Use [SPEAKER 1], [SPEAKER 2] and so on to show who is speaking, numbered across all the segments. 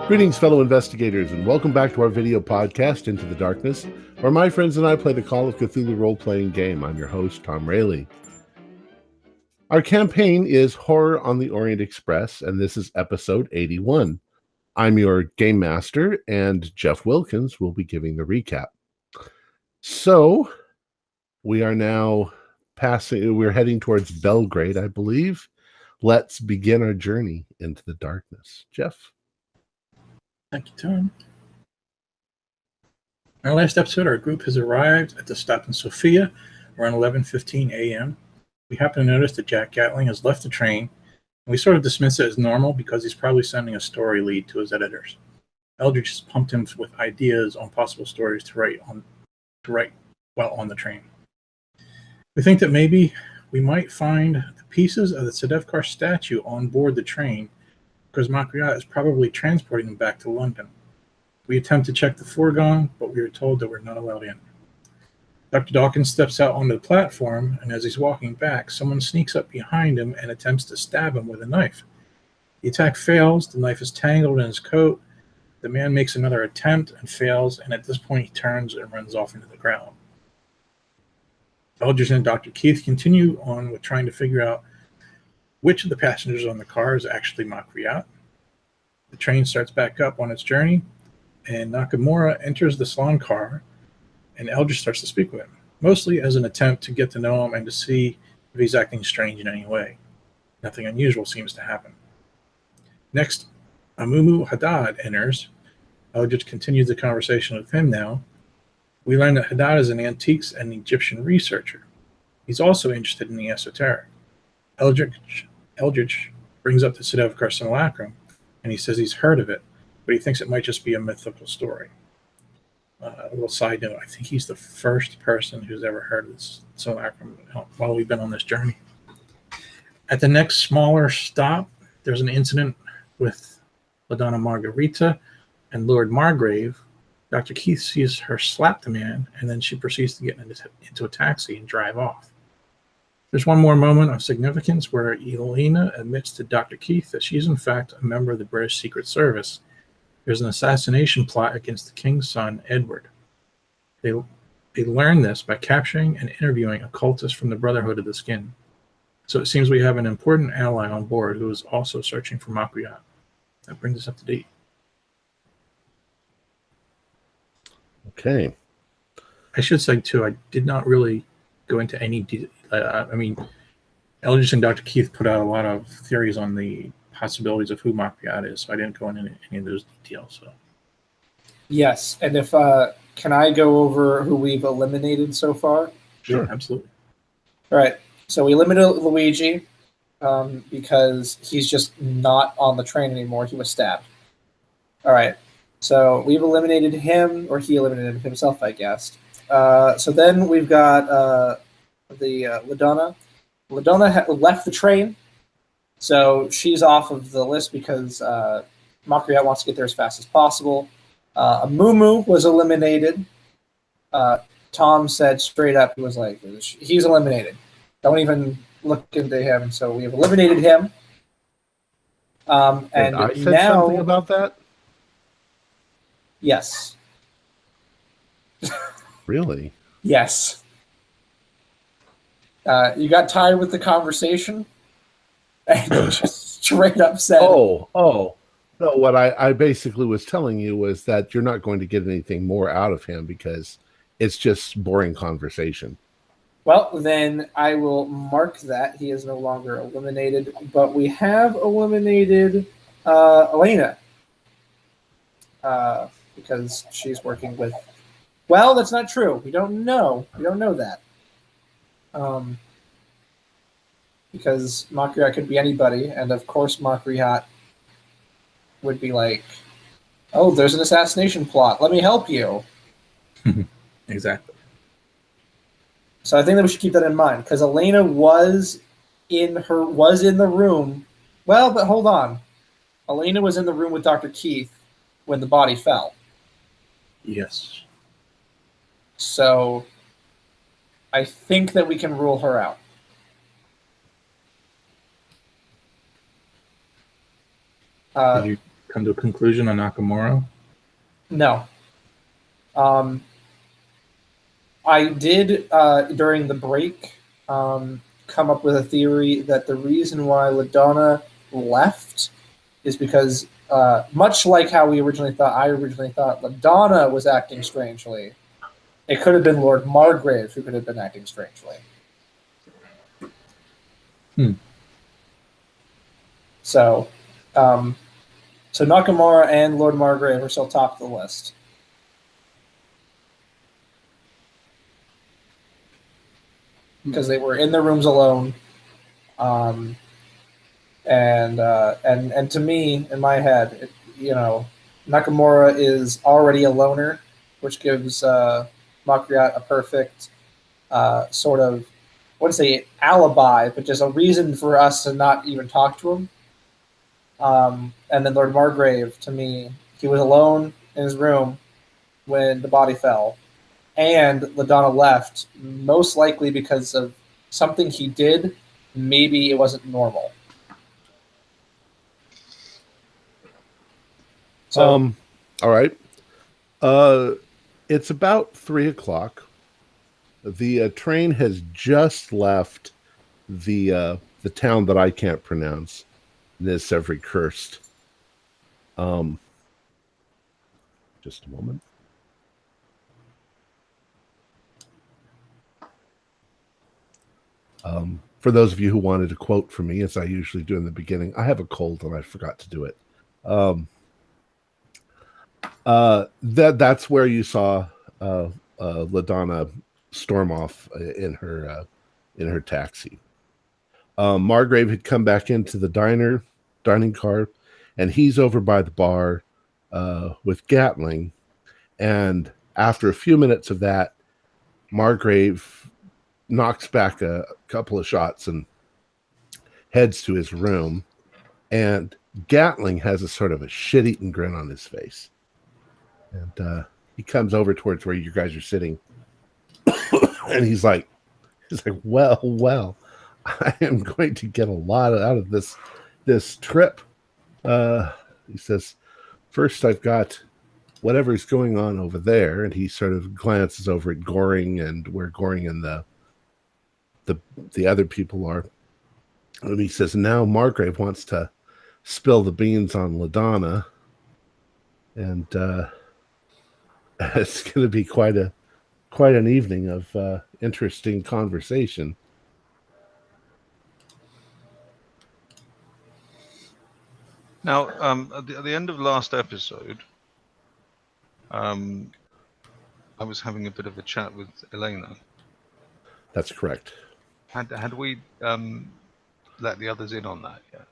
[SPEAKER 1] Greetings, fellow investigators, and welcome back to our video podcast, Into the Darkness, where my friends and I play the Call of Cthulhu role-playing game. I'm your host, Tom Rayleigh. Our campaign is Horror on the Orient Express, and this is episode 81. I'm your game master, and Jeff Wilkins will be giving the recap. So, we are now we're heading towards Belgrade, I believe. Let's begin our journey into the darkness. Jeff?
[SPEAKER 2] Thank you, Tom. In our last episode, our group has arrived at the stop in Sofia around 11:15 a.m. We happen to notice that Jack Gatling has left the train, and we sort of dismiss it as normal because he's probably sending a story lead to his editors. Eldridge has pumped him with ideas on possible stories to write while on the train. We think that maybe we might find the pieces of the Sedefkar statue on board the train, because Makriat is probably transporting them back to London. We attempt to check the fourgon, but we are told that we're not allowed in. Dr. Dawkins steps out onto the platform, and as he's walking back, someone sneaks up behind him and attempts to stab him with a knife. The attack fails, the knife is tangled in his coat, the man makes another attempt and fails, and at this point he turns and runs off into the ground. Eldridge and Dr. Keith continue on with trying to figure out which of the passengers on the car is actually Makriat. The train starts back up on its journey, and Nakamura enters the salon car, and Eldridge starts to speak with him, mostly as an attempt to get to know him and to see if he's acting strange in any way. Nothing unusual seems to happen. Next, Amumu Haddad enters. Eldridge continues the conversation with him now. We learn that Haddad is an antiques and Egyptian researcher. He's also interested in the esoteric. Eldridge brings up the Sedefkar simulacrum, and he says he's heard of it, but he thinks it might just be a mythical story. A little side note, I think he's the first person who's ever heard of this simulacrum while we've been on this journey. At the next smaller stop, there's an incident with LaDonna Margarita and Lord Margrave. Dr. Keith sees her slap the man, and then she proceeds to get into a taxi and drive off. There's one more moment of significance where Elena admits to Dr. Keith that she's in fact a member of the British Secret Service. There's an assassination plot against the king's son, Edward. They learn this by capturing and interviewing a cultist from the Brotherhood of the Skin. So it seems we have an important ally on board who is also searching for Makriat. That brings us up to date.
[SPEAKER 1] Okay.
[SPEAKER 2] I should say, too, I did not really go into any Eldridge and Dr. Keith put out a lot of theories on the possibilities of who Makriat is, so I didn't go into any of those details. So.
[SPEAKER 3] Yes, and if can I go over who we've eliminated so far?
[SPEAKER 2] Sure, absolutely.
[SPEAKER 3] All right, so we eliminated Luigi because he's just not on the train anymore. He was stabbed. All right, so we've eliminated him, or he eliminated himself, I guess. So then we've got LaDonna. LaDonna left the train, so she's off of the list because Makriat wants to get there as fast as possible. Amumu was eliminated. Tom said straight up, he was like, he's eliminated. Don't even look into him. So we have eliminated him. And
[SPEAKER 1] I said
[SPEAKER 3] now,
[SPEAKER 1] something about that?
[SPEAKER 3] Yes.
[SPEAKER 1] Really?
[SPEAKER 3] Yes. You got tired with the conversation? And just straight up said...
[SPEAKER 1] Oh. No, what I basically was telling you was that you're not going to get anything more out of him because it's just boring conversation.
[SPEAKER 3] Well, then I will mark that. He is no longer eliminated, but we have eliminated Elena because she's working with... Well, that's not true. We don't know. We don't know that. Because Makriat could be anybody, and of course Makriat would be like, oh, there's an assassination plot. Let me help you.
[SPEAKER 2] Exactly.
[SPEAKER 3] So I think that we should keep that in mind, because Elena was in the room. Well, but hold on. Elena was in the room with Dr. Keith when the body fell.
[SPEAKER 2] Yes.
[SPEAKER 3] So I think that we can rule her out.
[SPEAKER 2] come to a conclusion on Nakamura?
[SPEAKER 3] No. I did, during the break, come up with a theory that the reason why LaDonna left is because, much like how I originally thought LaDonna was acting strangely, it could have been Lord Margrave who could have been acting strangely. So, so Nakamura and Lord Margrave are still top of the list. Because they were in their rooms alone, and to me, in my head, Nakamura is already a loner, which gives Makriat a perfect sort of, I wouldn't say alibi, but just a reason for us to not even talk to him. And then Lord Margrave, to me, he was alone in his room when the body fell. And LaDonna left, most likely because of something he did. Maybe it wasn't normal. So,
[SPEAKER 1] all right. It's about 3:00. The train has just left the town that I can't pronounce. Nesevri Cursed. Just a moment. For those of you who wanted a quote from me, as I usually do in the beginning, I have a cold and I forgot to do it. That's where you saw LaDonna storm off in her taxi. Margrave had come back into the dining car, and he's over by the bar with Gatling. And after a few minutes of that, Margrave knocks back a couple of shots and heads to his room. And Gatling has a sort of a shit-eaten grin on his face. And he comes over towards where you guys are sitting. And he's like, well, I am going to get a lot out of this trip. He says, first I've got whatever's going on over there. And he sort of glances over at Goring and where Goring and the other people are. And he says, now Margrave wants to spill the beans on LaDonna. And it's going to be quite an evening of interesting conversation.
[SPEAKER 4] Now, at the end of last episode, I was having a bit of a chat with Elena.
[SPEAKER 1] That's correct.
[SPEAKER 4] Had we let the others in on that yet?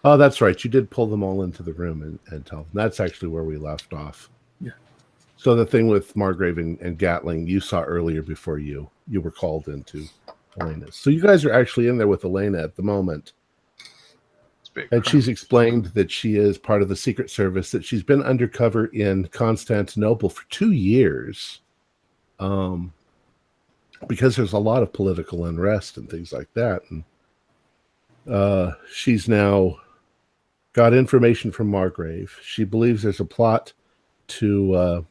[SPEAKER 1] Oh, that's right. You did pull them all into the room and tell them. That's actually where we left off.
[SPEAKER 2] Yeah.
[SPEAKER 1] So the thing with Margrave and Gatling, you saw earlier before you were called into Elena's. So you guys are actually in there with Elena at the moment. And she's explained that she is part of the Secret Service, that she's been undercover in Constantinople for 2 years. Because there's a lot of political unrest and things like that. And she's now got information from Margrave. She believes there's a plot to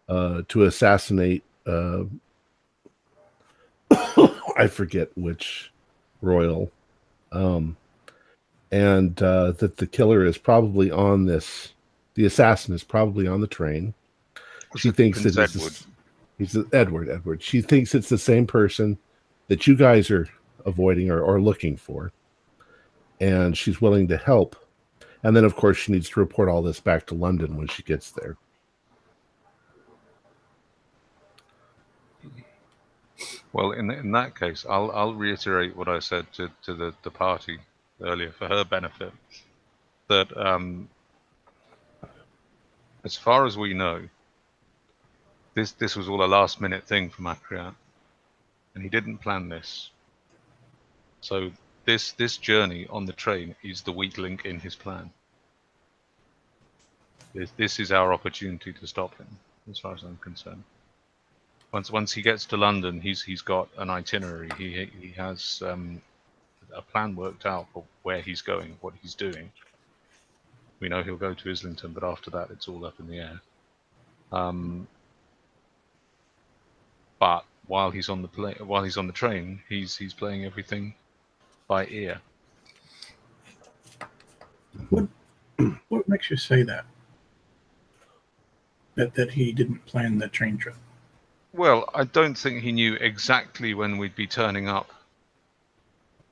[SPEAKER 1] assassinate I forget which royal. And that the killer is probably on this. The assassin is probably on the train. She thinks that he's Edward. She thinks it's the same person that you guys are avoiding or looking for. And she's willing to help. And then, of course, she needs to report all this back to London when she gets there.
[SPEAKER 4] Well, in that case, I'll reiterate what I said to the party earlier for her benefit. That as far as we know, this was all a last minute thing for Makriat, and he didn't plan this. So this journey on the train is the weak link in his plan. This is our opportunity to stop him, as far as I'm concerned. Once he gets to London, he's got an itinerary. He has a plan worked out for where he's going, what he's doing. We know he'll go to Islington, but after that, it's all up in the air. But while he's on the train, he's playing everything by ear.
[SPEAKER 2] What makes you say that? That he didn't plan the train trip?
[SPEAKER 4] Well, I don't think he knew exactly when we'd be turning up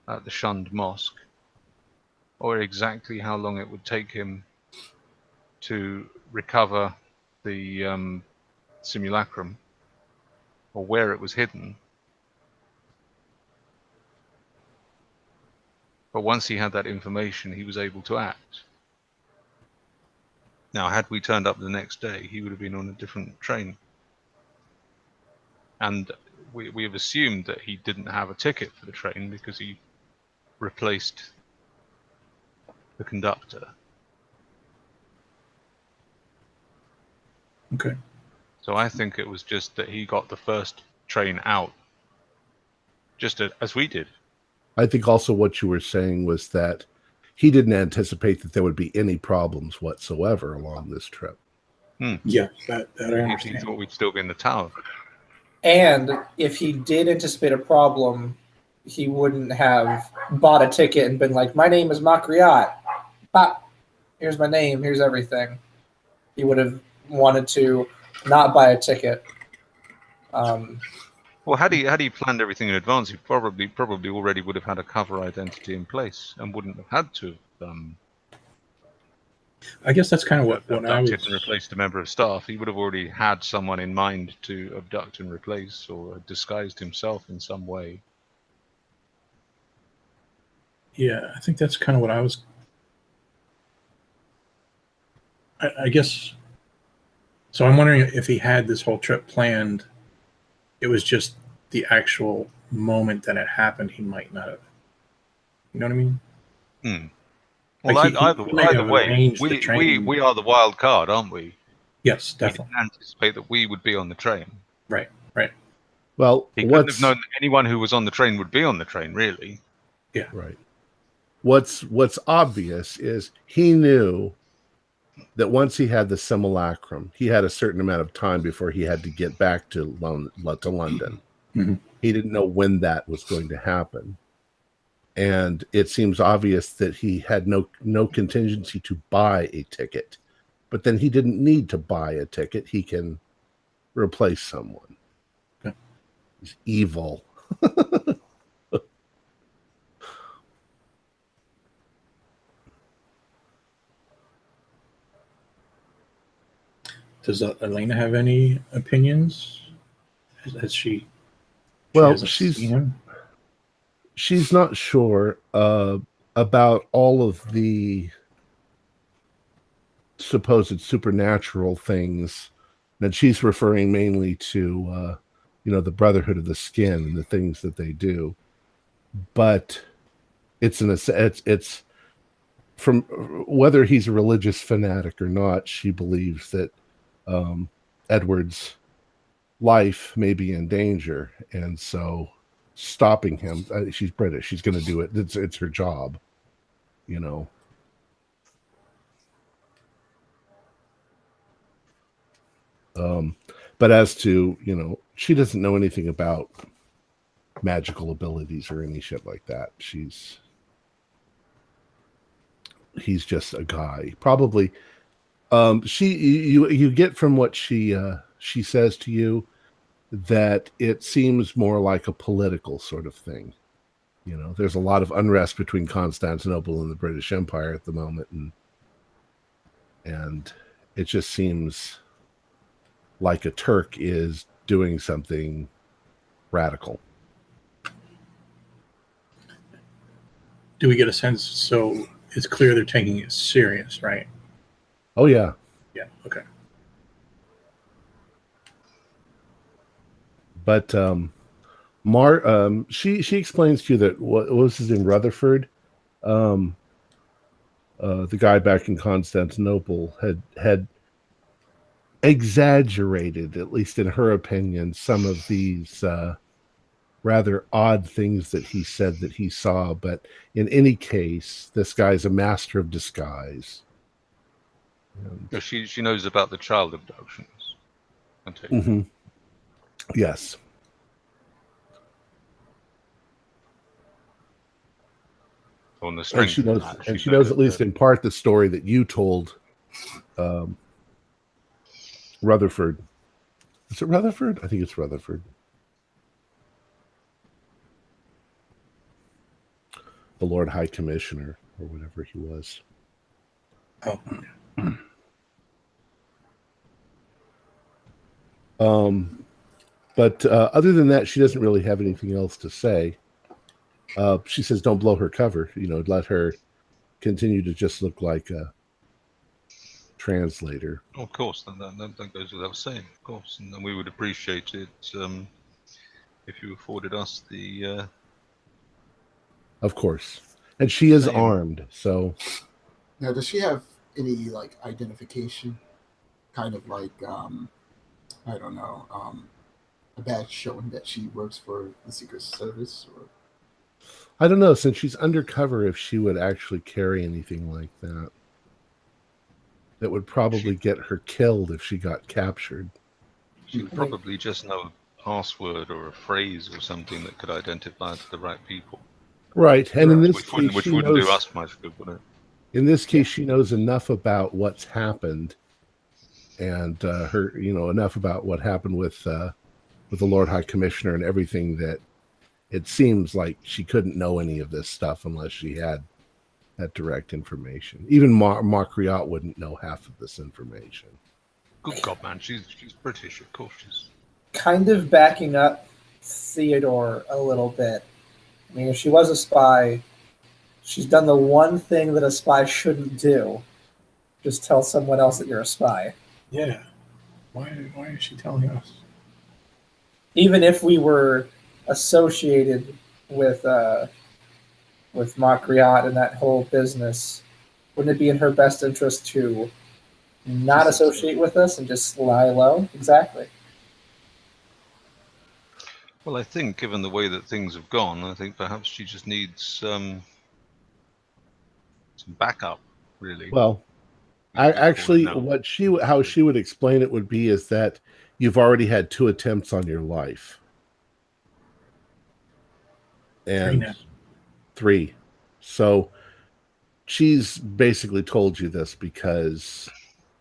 [SPEAKER 4] at the shunned mosque, or exactly how long it would take him to recover the simulacrum, or where it was hidden. But once he had that information, he was able to act. Now, had we turned up the next day, he would have been on a different train. And we have assumed that he didn't have a ticket for the train because he replaced the conductor.
[SPEAKER 2] Okay.
[SPEAKER 4] So I think it was just that he got the first train out, just as we did.
[SPEAKER 1] I think also what you were saying was that he didn't anticipate that there would be any problems whatsoever along this trip.
[SPEAKER 2] Yeah, that I understand.
[SPEAKER 4] He thought we'd still be in the tower.
[SPEAKER 3] And if he did anticipate a problem, he wouldn't have bought a ticket and been like, "My name is Makriat. Bop. Here's my name. Here's everything." He would have wanted to not buy a ticket.
[SPEAKER 4] Well, had he planned everything in advance, he probably already would have had a cover identity in place and wouldn't have had to
[SPEAKER 2] I guess that's kind of what I was.
[SPEAKER 4] abducted and replaced a member of staff. He would have already had someone in mind to abduct and replace, or disguised himself in some way.
[SPEAKER 2] Yeah, I think that's kind of what I was. I guess. So I'm wondering if he had this whole trip planned. It was just the actual moment that it happened. He might not have. You know what I mean?
[SPEAKER 4] Well,
[SPEAKER 2] Like
[SPEAKER 4] either way, we are the wild card, aren't we?
[SPEAKER 2] Yes,
[SPEAKER 4] He
[SPEAKER 2] definitely.
[SPEAKER 4] didn't anticipate that we would be on the train.
[SPEAKER 2] Right.
[SPEAKER 1] Well,
[SPEAKER 4] He couldn't have known that anyone who was on the train would be on the train, really.
[SPEAKER 2] Yeah.
[SPEAKER 1] Right. What's obvious is he knew that once he had the simulacrum, he had a certain amount of time before he had to get back to London.
[SPEAKER 2] Mhm.
[SPEAKER 1] He didn't know when that was going to happen. And it seems obvious that he had no contingency to buy a ticket. But then he didn't need to buy a ticket. He can replace someone.
[SPEAKER 2] Okay.
[SPEAKER 1] He's evil.
[SPEAKER 2] Does Elena have any opinions? Has she?
[SPEAKER 1] Well,
[SPEAKER 2] hasn't seen him?
[SPEAKER 1] she's not sure about all of the supposed supernatural things, and she's referring mainly to the Brotherhood of the Skin and the things that they do. But it's from whether he's a religious fanatic or not, she believes that Edward's life may be in danger, and so stopping him, she's British, she's going to do it. It's her job, but as to she doesn't know anything about magical abilities or any shit like that. He's just a guy, probably. You get from what she says to you that it seems more like a political sort of thing. There's a lot of unrest between Constantinople and the British Empire at the moment, and it just seems like a Turk is doing something radical.
[SPEAKER 2] Do we get a sense? So it's clear they're taking it serious, right?
[SPEAKER 1] Oh yeah.
[SPEAKER 2] Yeah. Okay.
[SPEAKER 1] But she explains to you that what was his name, Rutherford, the guy back in Constantinople, had exaggerated, at least in her opinion, some of these rather odd things that he said that he saw. But in any case, this guy's a master of disguise,
[SPEAKER 4] So she knows about the child abductions. I take it.
[SPEAKER 1] Mm-hmm. Yes.
[SPEAKER 4] On the
[SPEAKER 1] And
[SPEAKER 4] strength
[SPEAKER 1] she
[SPEAKER 4] of
[SPEAKER 1] knows,
[SPEAKER 4] that,
[SPEAKER 1] and she knows at least in part the story that you told Rutherford. Is it Rutherford? I think it's Rutherford. The Lord High Commissioner, or whatever he was.
[SPEAKER 2] Oh,
[SPEAKER 1] But other than that, she doesn't really have anything else to say. She says, "Don't blow her cover. Let her continue to just look like a translator."
[SPEAKER 4] of course, that goes without saying. Of course, and we would appreciate it if you afforded us the.
[SPEAKER 1] Of course, and she is
[SPEAKER 4] Same.
[SPEAKER 1] armed, so.
[SPEAKER 5] Now, does she have any like identification? Kind of like I don't know, a badge showing that she works for the Secret Service, or
[SPEAKER 1] I don't know, since she's undercover, if she would actually carry anything like that. That would probably get her killed if she got captured.
[SPEAKER 4] She'd probably just know a password or a phrase or something that could identify the right people.
[SPEAKER 1] Right, and in this
[SPEAKER 4] Which
[SPEAKER 1] case,
[SPEAKER 4] wouldn't do us much good, would it?
[SPEAKER 1] In this case, she knows enough about what's happened, and her, enough about what happened with the Lord High Commissioner and everything that it seems like she couldn't know any of this stuff unless she had that direct information. Even Marcriot wouldn't know half of this information.
[SPEAKER 4] Good God, man, she's British, of course she's.
[SPEAKER 3] Kind of backing up Theodore a little bit. I mean, if she was a spy, she's done the one thing that a spy shouldn't do. Just tell someone else that you're a spy.
[SPEAKER 2] yeah. Why is she telling us?
[SPEAKER 3] Even if we were associated with Makriot and that whole business, wouldn't it be in her best interest to not associate with us and just lie low? Exactly.
[SPEAKER 4] Well, I think, given the way that things have gone, I think perhaps she just needs some backup, really.
[SPEAKER 1] Well, how she would explain it would be is that you've already had 2 attempts on your life. And 3. So she's basically told you this because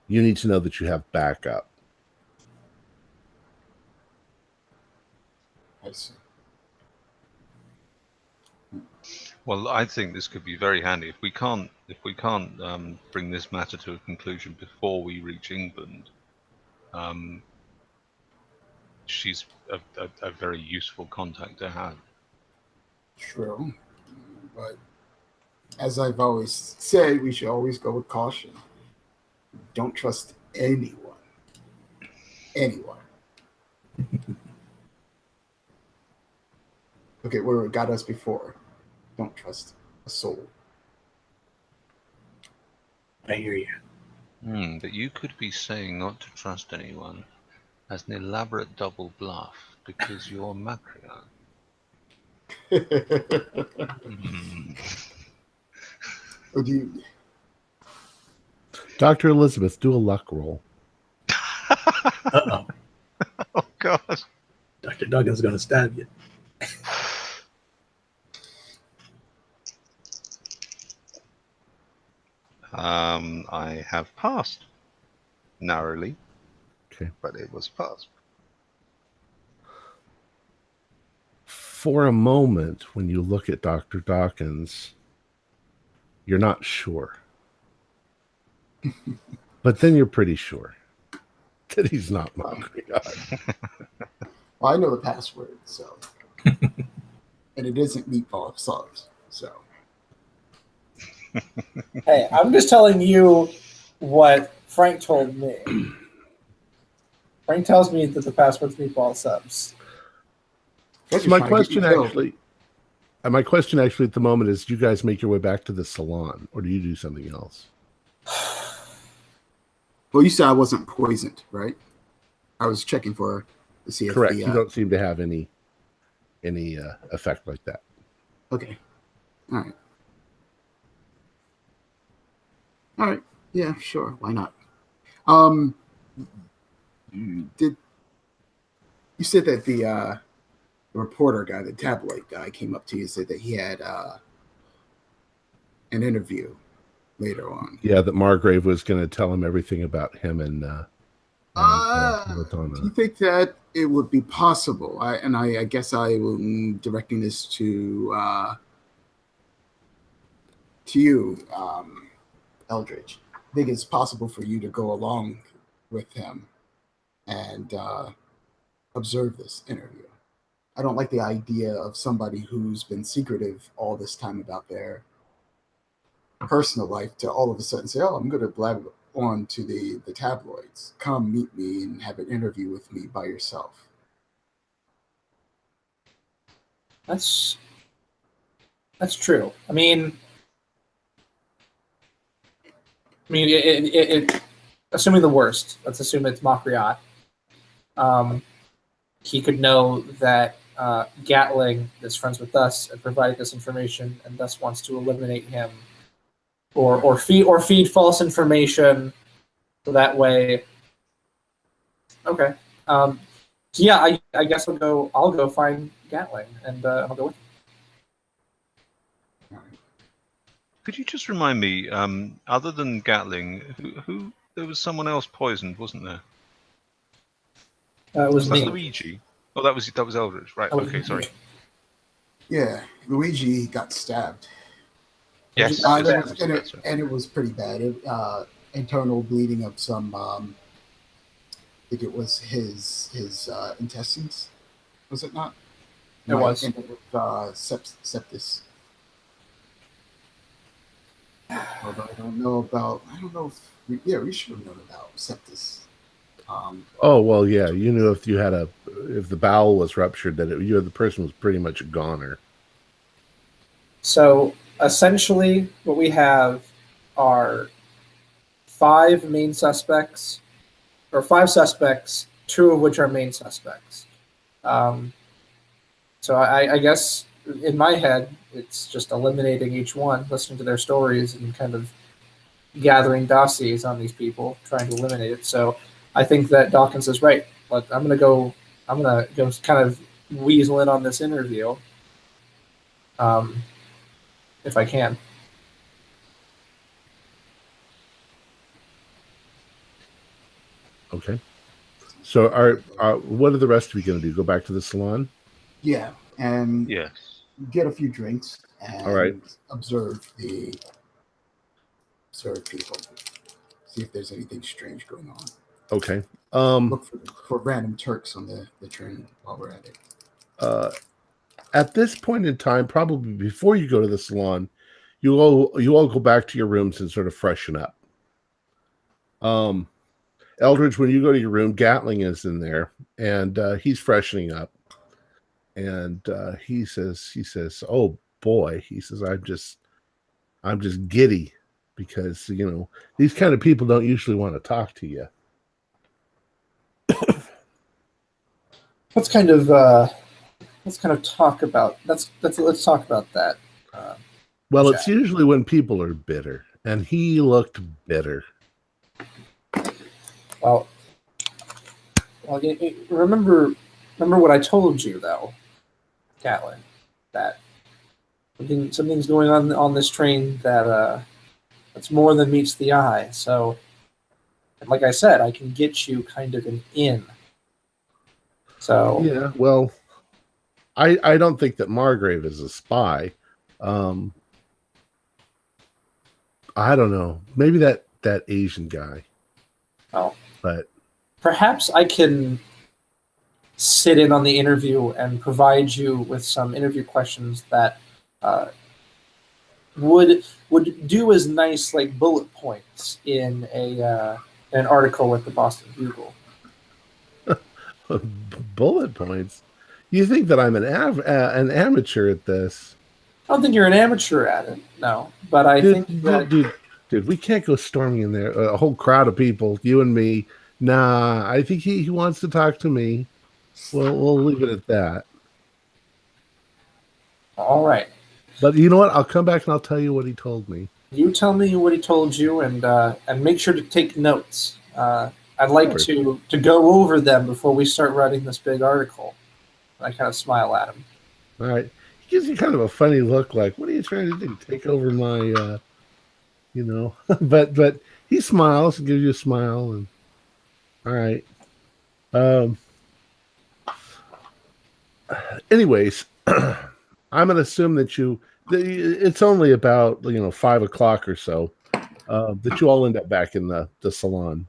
[SPEAKER 1] you need to know that you have backup.
[SPEAKER 5] I see.
[SPEAKER 4] Well, I think this could be very handy if we can't bring this matter to a conclusion before we reach England. She's a very useful contact to have.
[SPEAKER 5] True, but as I've always said, we should always go with caution. Don't trust anyone. Anyone. Look at where it got us before. Don't trust a soul.
[SPEAKER 2] I hear you.
[SPEAKER 4] But you could be saying not to trust anyone as an elaborate double bluff because you're Macron.
[SPEAKER 5] Would you?
[SPEAKER 1] Dr. Elizabeth, do a luck roll.
[SPEAKER 2] Uh-oh.
[SPEAKER 4] Oh, God.
[SPEAKER 2] Dr. Duggan's going to stab you.
[SPEAKER 4] I have passed. Narrowly.
[SPEAKER 1] Okay.
[SPEAKER 4] But it was passed.
[SPEAKER 1] For a moment, when you look at Dr. Dawkins, you're not sure. But then you're pretty sure that he's not Macron.
[SPEAKER 5] Well, I know the password, so. And it isn't meatball subs, so.
[SPEAKER 3] Hey, I'm just telling you what Frank told me. Frank tells me that the password's meatball subs.
[SPEAKER 1] So my question actually at the moment is, do you guys make your way back to the salon, or do you do something else?
[SPEAKER 5] Well, you said I wasn't poisoned, right? I was checking for to see if
[SPEAKER 1] Correct. You don't seem to have any effect like that.
[SPEAKER 5] Okay. All right. Yeah, sure. Why not? Did you said that the reporter guy, the tabloid guy, came up to you and said that he had an interview later on?
[SPEAKER 1] Yeah, that Margrave was going to tell him everything about him and
[SPEAKER 5] Do
[SPEAKER 1] Ladonna.
[SPEAKER 5] you think that it would be possible? I guess I am directing this to you, Eldridge. I think it's possible for you to go along with him and observe this interview. I don't like the idea of somebody who's been secretive all this time about their personal life to all of a sudden say, "Oh, I'm going to blab on to the tabloids. Come meet me and have an interview with me by yourself."
[SPEAKER 3] That's true. I mean, assuming the worst. Let's assume it's Makriat. He could know that Gatling is friends with us and provided this information, and thus wants to eliminate him, or feed false information, so that way. Okay. So yeah, I guess I'll go find Gatling, and I'll go with him.
[SPEAKER 4] Could you just remind me, other than Gatling, who there was someone else poisoned, wasn't there?
[SPEAKER 3] It was
[SPEAKER 4] that
[SPEAKER 3] me.
[SPEAKER 4] Luigi? Oh, that was Eldridge, right? Okay, sorry.
[SPEAKER 5] Yeah, Luigi got stabbed.
[SPEAKER 4] Yes,
[SPEAKER 5] and it was pretty bad. Internal bleeding of some. I think it was his intestines. Was it not?
[SPEAKER 3] It was.
[SPEAKER 5] Ended with sepsis. Although I don't know if we should have known about sepsis.
[SPEAKER 1] Oh well, yeah. You knew if the bowel was ruptured, that the person was pretty much a goner.
[SPEAKER 3] So essentially, what we have are five suspects, 2 of which are main suspects. So I guess in my head, it's just eliminating each one, listening to their stories, and kind of gathering dossiers on these people, trying to eliminate it. So I think that Dawkins is right. But I'm gonna go kind of weasel in on this interview, if I can.
[SPEAKER 1] Okay. So what are the rest of you going to do? Go back to the salon?
[SPEAKER 5] Yeah, and
[SPEAKER 4] yes,
[SPEAKER 5] get a few drinks and
[SPEAKER 1] all right.
[SPEAKER 5] observe people. See if there's anything strange going on.
[SPEAKER 1] Okay.
[SPEAKER 5] Look for random Turks on the train while we're at it.
[SPEAKER 1] At this point in time, probably before you go to the salon, you all go back to your rooms and sort of freshen up. Eldridge, when you go to your room, Gatling is in there, and he's freshening up. And he says, "Oh boy," he says, "I'm just giddy because these kind of people don't usually want to talk to you."
[SPEAKER 3] Let's kind of talk about let's talk about that.
[SPEAKER 1] Well,
[SPEAKER 3] Jack.
[SPEAKER 1] It's usually when people are bitter, and he looked bitter.
[SPEAKER 3] Well, remember what I told you, though, Catlin, that something's going on this train that's more than meets the eye. So, like I said, I can get you kind of an in. So
[SPEAKER 1] yeah, well, I don't think that Margrave is a spy. I don't know. Maybe that Asian guy.
[SPEAKER 3] Oh.
[SPEAKER 1] But
[SPEAKER 3] perhaps I can sit in on the interview and provide you with some interview questions that would do as nice like bullet points in an article with the Boston Bugle.
[SPEAKER 1] Bullet points? You think that I'm an amateur at this?
[SPEAKER 3] I don't think you're an amateur at it, no. But I think that...
[SPEAKER 1] Dude, we can't go storming in there. A whole crowd of people, you and me. Nah, I think he wants to talk to me. We'll leave it at that.
[SPEAKER 3] All right.
[SPEAKER 1] But you know what? I'll come back and I'll tell you what he told me.
[SPEAKER 3] You tell me what he told you, and make sure to take notes. I'd like to go over them before we start writing this big article. And I kind of smile at him.
[SPEAKER 1] All right. He gives you kind of a funny look, like, what are you trying to do? Take over my, but he smiles and gives you a smile. And all right. Anyways, I'm going to assume that it's only about 5 o'clock or so that you all end up back in the salon.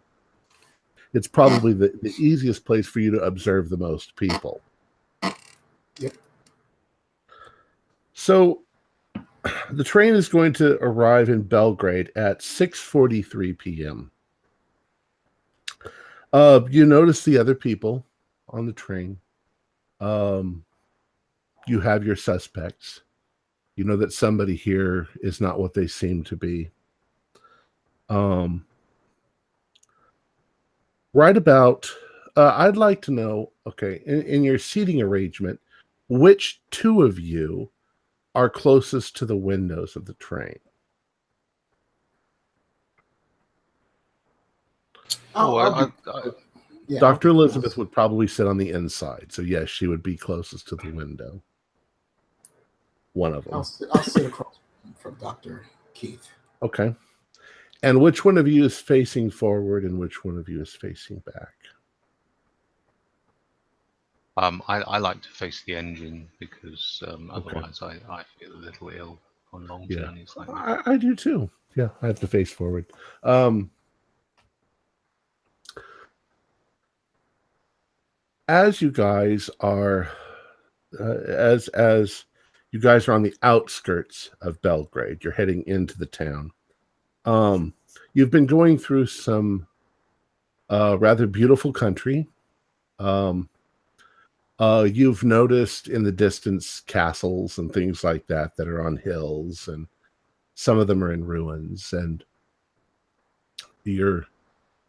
[SPEAKER 1] It's probably the easiest place for you to observe the most people.
[SPEAKER 5] Yep.
[SPEAKER 1] So the train is going to arrive in Belgrade at 6:43 p.m. You notice the other people on the train. You have your suspects. You know that somebody here is not what they seem to be. Right about, I'd like to know, okay, in your seating arrangement, which two of you are closest to the windows of the train? Dr. Elizabeth would probably sit on the inside. So, yes, she would be closest to the window. One of them.
[SPEAKER 5] I'll sit across from Dr. Keith.
[SPEAKER 1] Okay. And which one of you is facing forward and which one of you is facing back?
[SPEAKER 4] I like to face the engine because otherwise I feel a little ill on long journeys like that.
[SPEAKER 1] I do too. Yeah, I have to face forward. As you guys are, as you guys are on the outskirts of Belgrade, you're heading into the town. You've been going through some rather beautiful country. You've noticed in the distance castles and things like that are on hills, and some of them are in ruins. And you're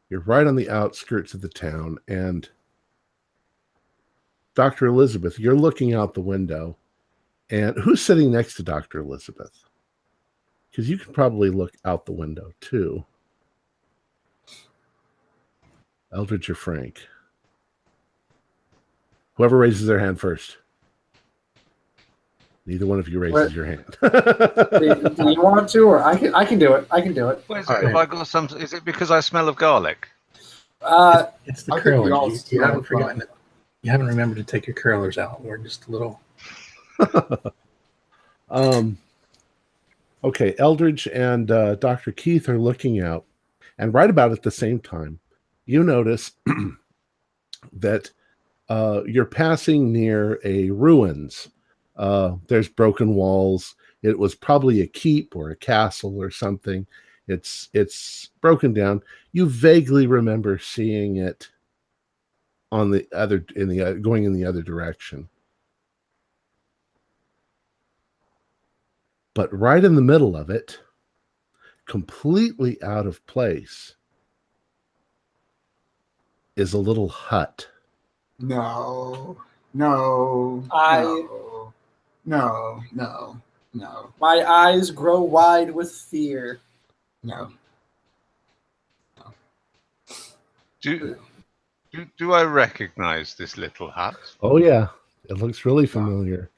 [SPEAKER 1] right on the outskirts of the town. And Dr. Elizabeth, you're looking out the window. And who's sitting next to Dr. Elizabeth? Because you can probably look out the window too. Eldridge or Frank? Whoever raises their hand first. Neither one of you raises your hand.
[SPEAKER 3] Do you want to, or I can do it. I can do it.
[SPEAKER 4] Have I got some? Is it because I smell of garlic?
[SPEAKER 2] It's the curlers. You haven't forgotten it. You haven't remembered to take your curlers out. We're just a little.
[SPEAKER 1] Okay, Eldridge and Dr. Keith are looking out, and right about at the same time, you notice that you're passing near a ruins. There's broken walls. It was probably a keep or a castle or something. It's broken down. You vaguely remember seeing it on the other going in the other direction. But right in the middle of it, completely out of place, is a little hut.
[SPEAKER 5] No.
[SPEAKER 3] My eyes grow wide with fear.
[SPEAKER 5] No.
[SPEAKER 4] Do I recognize this little hut?
[SPEAKER 1] Oh yeah, it looks really familiar.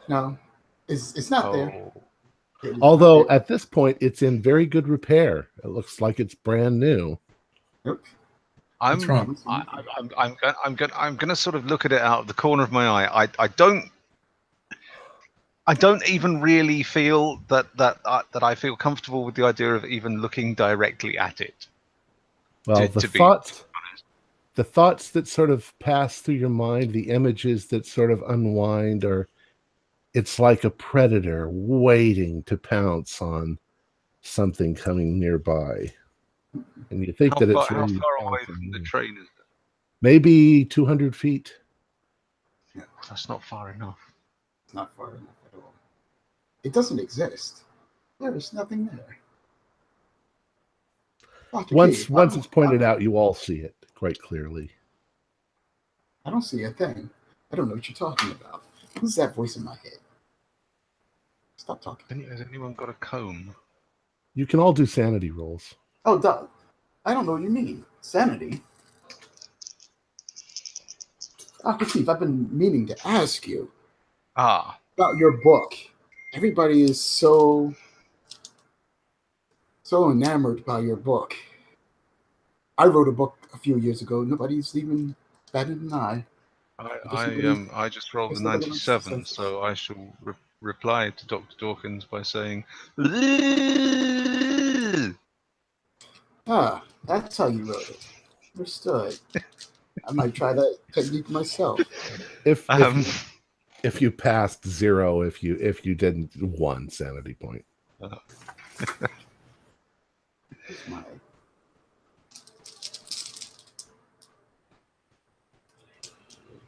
[SPEAKER 5] No. It's not there.
[SPEAKER 1] Although at this point it's in very good repair. It looks like it's brand new.
[SPEAKER 5] Nope.
[SPEAKER 4] I'm gonna sort of look at it out of the corner of my eye. I don't even really feel that I feel comfortable with the idea of even looking directly at it.
[SPEAKER 1] Well, the thoughts that sort of pass through your mind, the images that sort of unwind, it's like a predator waiting to pounce on something coming nearby. And you think that it's
[SPEAKER 4] how far away from the train is it?
[SPEAKER 1] Maybe 200 feet.
[SPEAKER 5] Yeah.
[SPEAKER 4] That's not far enough.
[SPEAKER 5] It's not far enough at all. It doesn't exist. There is nothing there.
[SPEAKER 1] Once it's pointed out, you all see it quite clearly.
[SPEAKER 5] I don't see a thing. I don't know what you're talking about. Who's that voice in my head? Stop talking.
[SPEAKER 4] Has anyone got a comb?
[SPEAKER 1] You can all do sanity rolls.
[SPEAKER 5] Oh, duh. I don't know what you mean. Sanity? Dr. Chief, I've been meaning to ask you about your book. Everybody is so enamored by your book. I wrote a book a few years ago. Nobody's even batted an eye.
[SPEAKER 4] I just rolled the 97, so I shall reply to Dr. Dawkins by saying,
[SPEAKER 5] Ah, that's how you wrote it. Understood. I might try that technique myself.
[SPEAKER 1] If you passed 0, if you didn't 1 sanity point.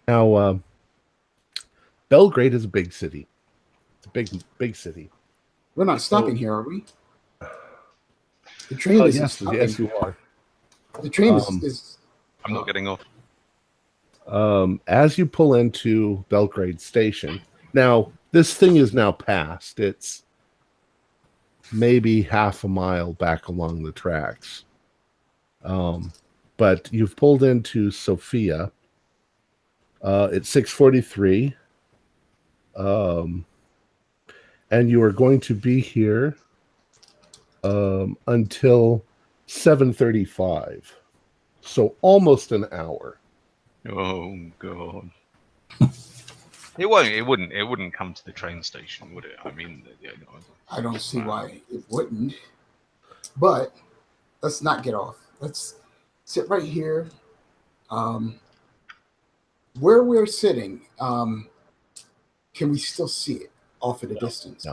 [SPEAKER 1] Now, Belgrade is a big city. It's a big city.
[SPEAKER 5] We're not stopping here, are we? The train is stopping.
[SPEAKER 1] Yes, you are.
[SPEAKER 5] The train is.
[SPEAKER 4] I'm not getting off.
[SPEAKER 1] As you pull into Belgrade Station, now this thing is now past. It's maybe half a mile back along the tracks. But you've pulled into Sofia. It's 6:43. And you are going to be here until 7:35. So almost an hour.
[SPEAKER 4] Oh God! It wouldn't come to the train station, would it? I mean,
[SPEAKER 5] I don't see why it wouldn't. But let's not get off. Let's sit right here. Where we're sitting, can we still see it off at a distance?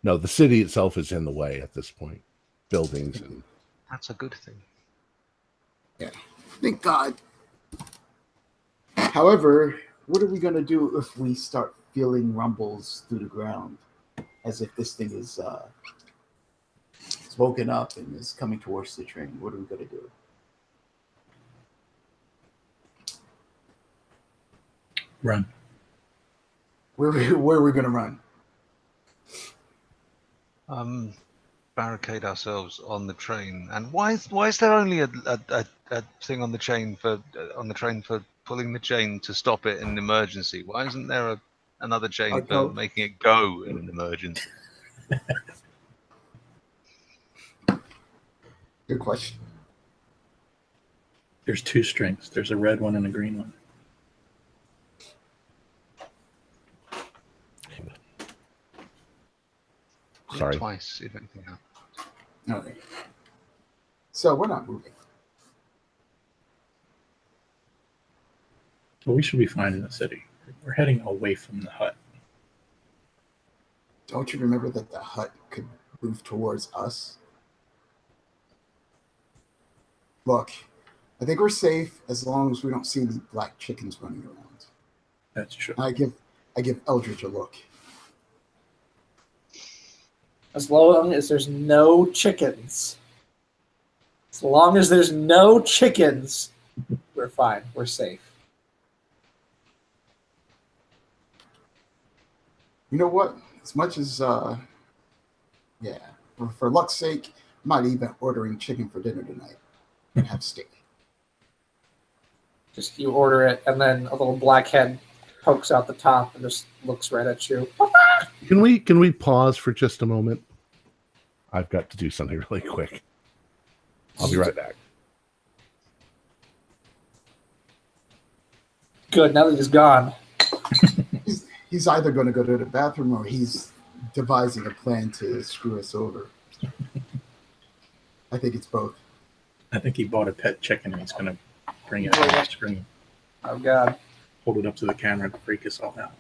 [SPEAKER 1] No, the city itself is in the way at this point. Buildings and
[SPEAKER 4] that's a good thing.
[SPEAKER 5] Yeah, thank God. However, what are we going to do if we start feeling rumbles through the ground, as if this thing is woken up and is coming towards the train? What are we going to do?
[SPEAKER 2] Run.
[SPEAKER 5] Where are we going to run?
[SPEAKER 4] Barricade ourselves on the train. And why is there only a thing on the train for pulling the chain to stop it in an emergency? Why isn't there another chain for making it go in an emergency?
[SPEAKER 5] Good question.
[SPEAKER 2] There's 2 strings. There's a red one and a green one.
[SPEAKER 1] Sorry.
[SPEAKER 4] Twice, if anything happens.
[SPEAKER 5] Okay. So we're not moving.
[SPEAKER 2] Well, we should be fine in the city. We're heading away from the hut.
[SPEAKER 5] Don't you remember that the hut could move towards us? Look, I think we're safe as long as we don't see any black chickens running around.
[SPEAKER 2] That's true.
[SPEAKER 5] I give Eldridge a look.
[SPEAKER 3] As long as there's no chickens. As long as there's no chickens, we're fine. We're safe.
[SPEAKER 5] You know what? As much as, for luck's sake, I might even ordering chicken for dinner tonight and have steak.
[SPEAKER 3] Just you order it, and then a little black head pokes out the top and just looks right at you.
[SPEAKER 1] Can we pause for just a moment? I've got to do something really quick. I'll be right back.
[SPEAKER 3] Good, now that he's gone.
[SPEAKER 5] He's either going to go to the bathroom or he's devising a plan to screw us over. I think it's both.
[SPEAKER 2] I think he bought a pet chicken and he's going to bring it on the screen.
[SPEAKER 3] Oh, God.
[SPEAKER 2] Hold it up to the camera to freak us all out.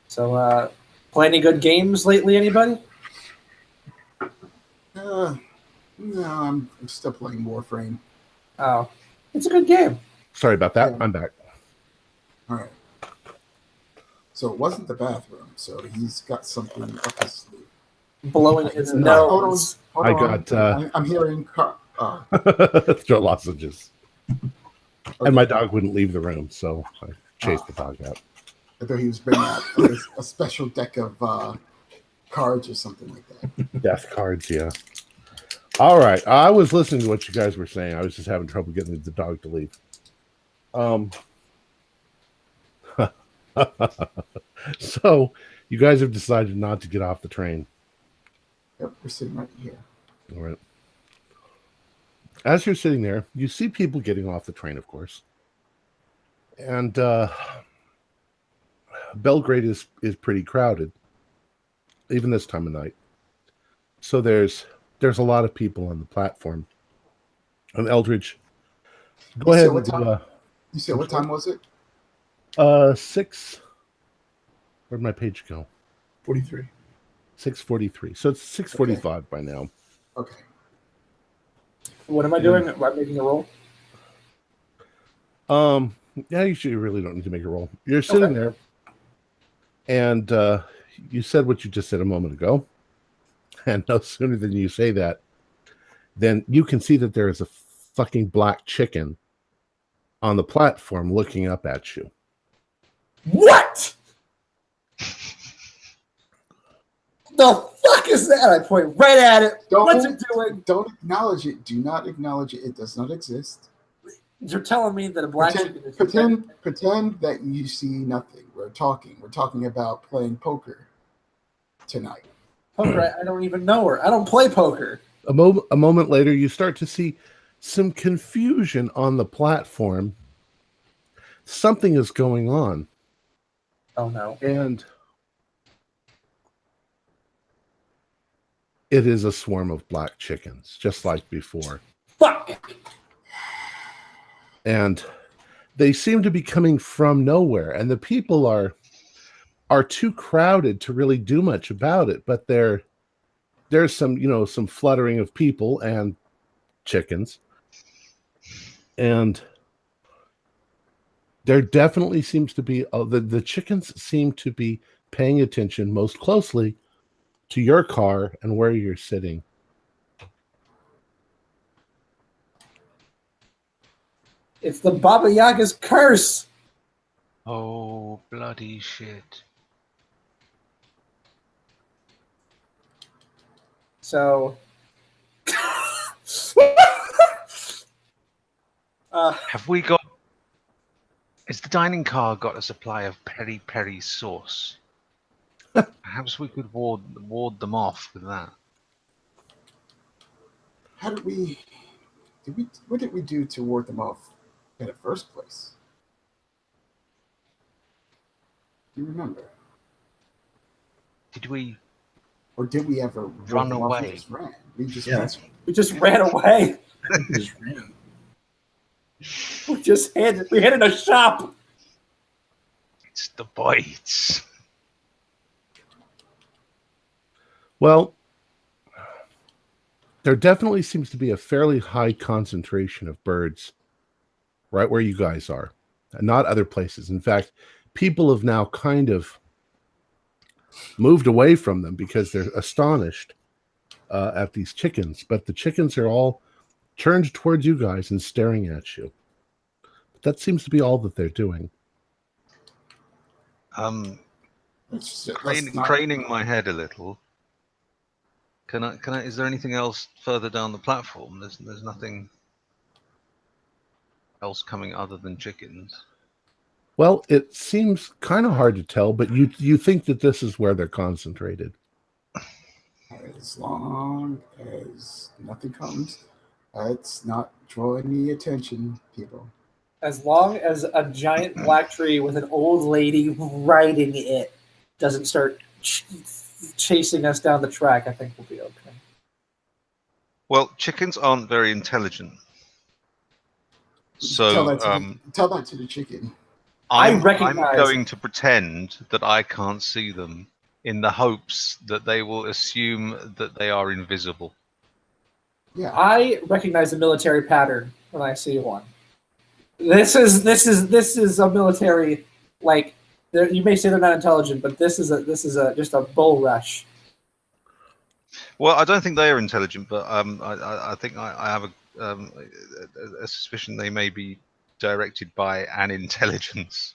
[SPEAKER 3] So, play any good games lately, anybody?
[SPEAKER 5] No, I'm still playing Warframe.
[SPEAKER 3] Oh, it's a good game.
[SPEAKER 1] Sorry about that.
[SPEAKER 5] Yeah.
[SPEAKER 1] I'm back.
[SPEAKER 5] All right. So it wasn't the bathroom. So he's got something up his sleeve.
[SPEAKER 3] Blowing his
[SPEAKER 5] No,
[SPEAKER 3] nose.
[SPEAKER 5] Hold on. I'm hearing
[SPEAKER 1] throw lozenges. Okay. And my dog wouldn't leave the room, so I chased the dog out.
[SPEAKER 5] I thought he was bringing out a special deck of cards or something like that.
[SPEAKER 1] Death cards, yeah. All right. I was listening to what you guys were saying. I was just having trouble getting the dog to leave. So you guys have decided not to get off the train.
[SPEAKER 5] Yep, we're sitting right here.
[SPEAKER 1] All right. As you're sitting there, you see people getting off the train, of course. And Belgrade is pretty crowded, even this time of night. So there's a lot of people on the platform. And Eldridge, go ahead.
[SPEAKER 5] You said what time was it?
[SPEAKER 1] 6. Where'd my page go?
[SPEAKER 2] 43.
[SPEAKER 1] 6:43. So it's 6:45 by now.
[SPEAKER 5] Okay.
[SPEAKER 3] What am I doing? Am I making a roll?
[SPEAKER 1] Yeah, you really don't need to make a roll. You're sitting there, and you said what you just said a moment ago. And no sooner than you say that, then you can see that there is a fucking black chicken on the platform looking up at you.
[SPEAKER 3] What? The fuck is that? I point right at it. What's it doing?
[SPEAKER 5] Don't acknowledge it. Do not acknowledge it. It does not exist.
[SPEAKER 3] You're telling me that a black chicken is
[SPEAKER 5] pretend that you see nothing. We're talking. We're talking about playing poker tonight.
[SPEAKER 3] Poker? I don't even know her. I don't play poker.
[SPEAKER 1] A moment later, you start to see some confusion on the platform. Something is going on.
[SPEAKER 3] Oh no.
[SPEAKER 1] And it is a swarm of black chickens, just like before.
[SPEAKER 3] Fuck!
[SPEAKER 1] And they seem to be coming from nowhere. And the people are too crowded to really do much about it. But there's some fluttering of people and chickens. And there definitely seems to be the chickens seem to be paying attention most closely to your car and where you're sitting.
[SPEAKER 3] It's the Baba Yaga's curse.
[SPEAKER 4] Oh, bloody shit.
[SPEAKER 3] So
[SPEAKER 4] Have we got... Has the dining car got a supply of peri-peri sauce? Perhaps we could ward them off with that.
[SPEAKER 5] What did we do to ward them off in the first place? Do you remember?
[SPEAKER 4] Did we...
[SPEAKER 5] Or did we ever
[SPEAKER 4] run away?
[SPEAKER 5] We just ran. We just
[SPEAKER 3] ran away.
[SPEAKER 2] We just ran.
[SPEAKER 3] We hid in a shop.
[SPEAKER 4] It's the bites.
[SPEAKER 1] Well, there definitely seems to be a fairly high concentration of birds right where you guys are, and not other places. In fact, people have now kind of moved away from them because they're astonished at these chickens. But the chickens are all turned towards you guys and staring at you. But that seems to be all that they're doing.
[SPEAKER 4] Craning my head a little. Can I? Is there anything else further down the platform? There's nothing else coming other than chickens.
[SPEAKER 1] Well, it seems kind of hard to tell, but you think that this is where they're concentrated.
[SPEAKER 5] As long as nothing comes, it's not drawing any attention, people.
[SPEAKER 3] As long as a giant black tree with an old lady riding it doesn't start chasing us down the track, I think we'll be okay.
[SPEAKER 4] Well, chickens aren't very intelligent. So
[SPEAKER 5] tell that to the chicken.
[SPEAKER 4] I'm going to pretend that I can't see them in the hopes that they will assume that they are invisible.
[SPEAKER 5] Yeah.
[SPEAKER 3] I recognize a military pattern when I see one. This is a military, like, you may say they're not intelligent, but this is just a bull rush.
[SPEAKER 4] Well, I don't think they are intelligent, but I think I have a suspicion they may be directed by an intelligence.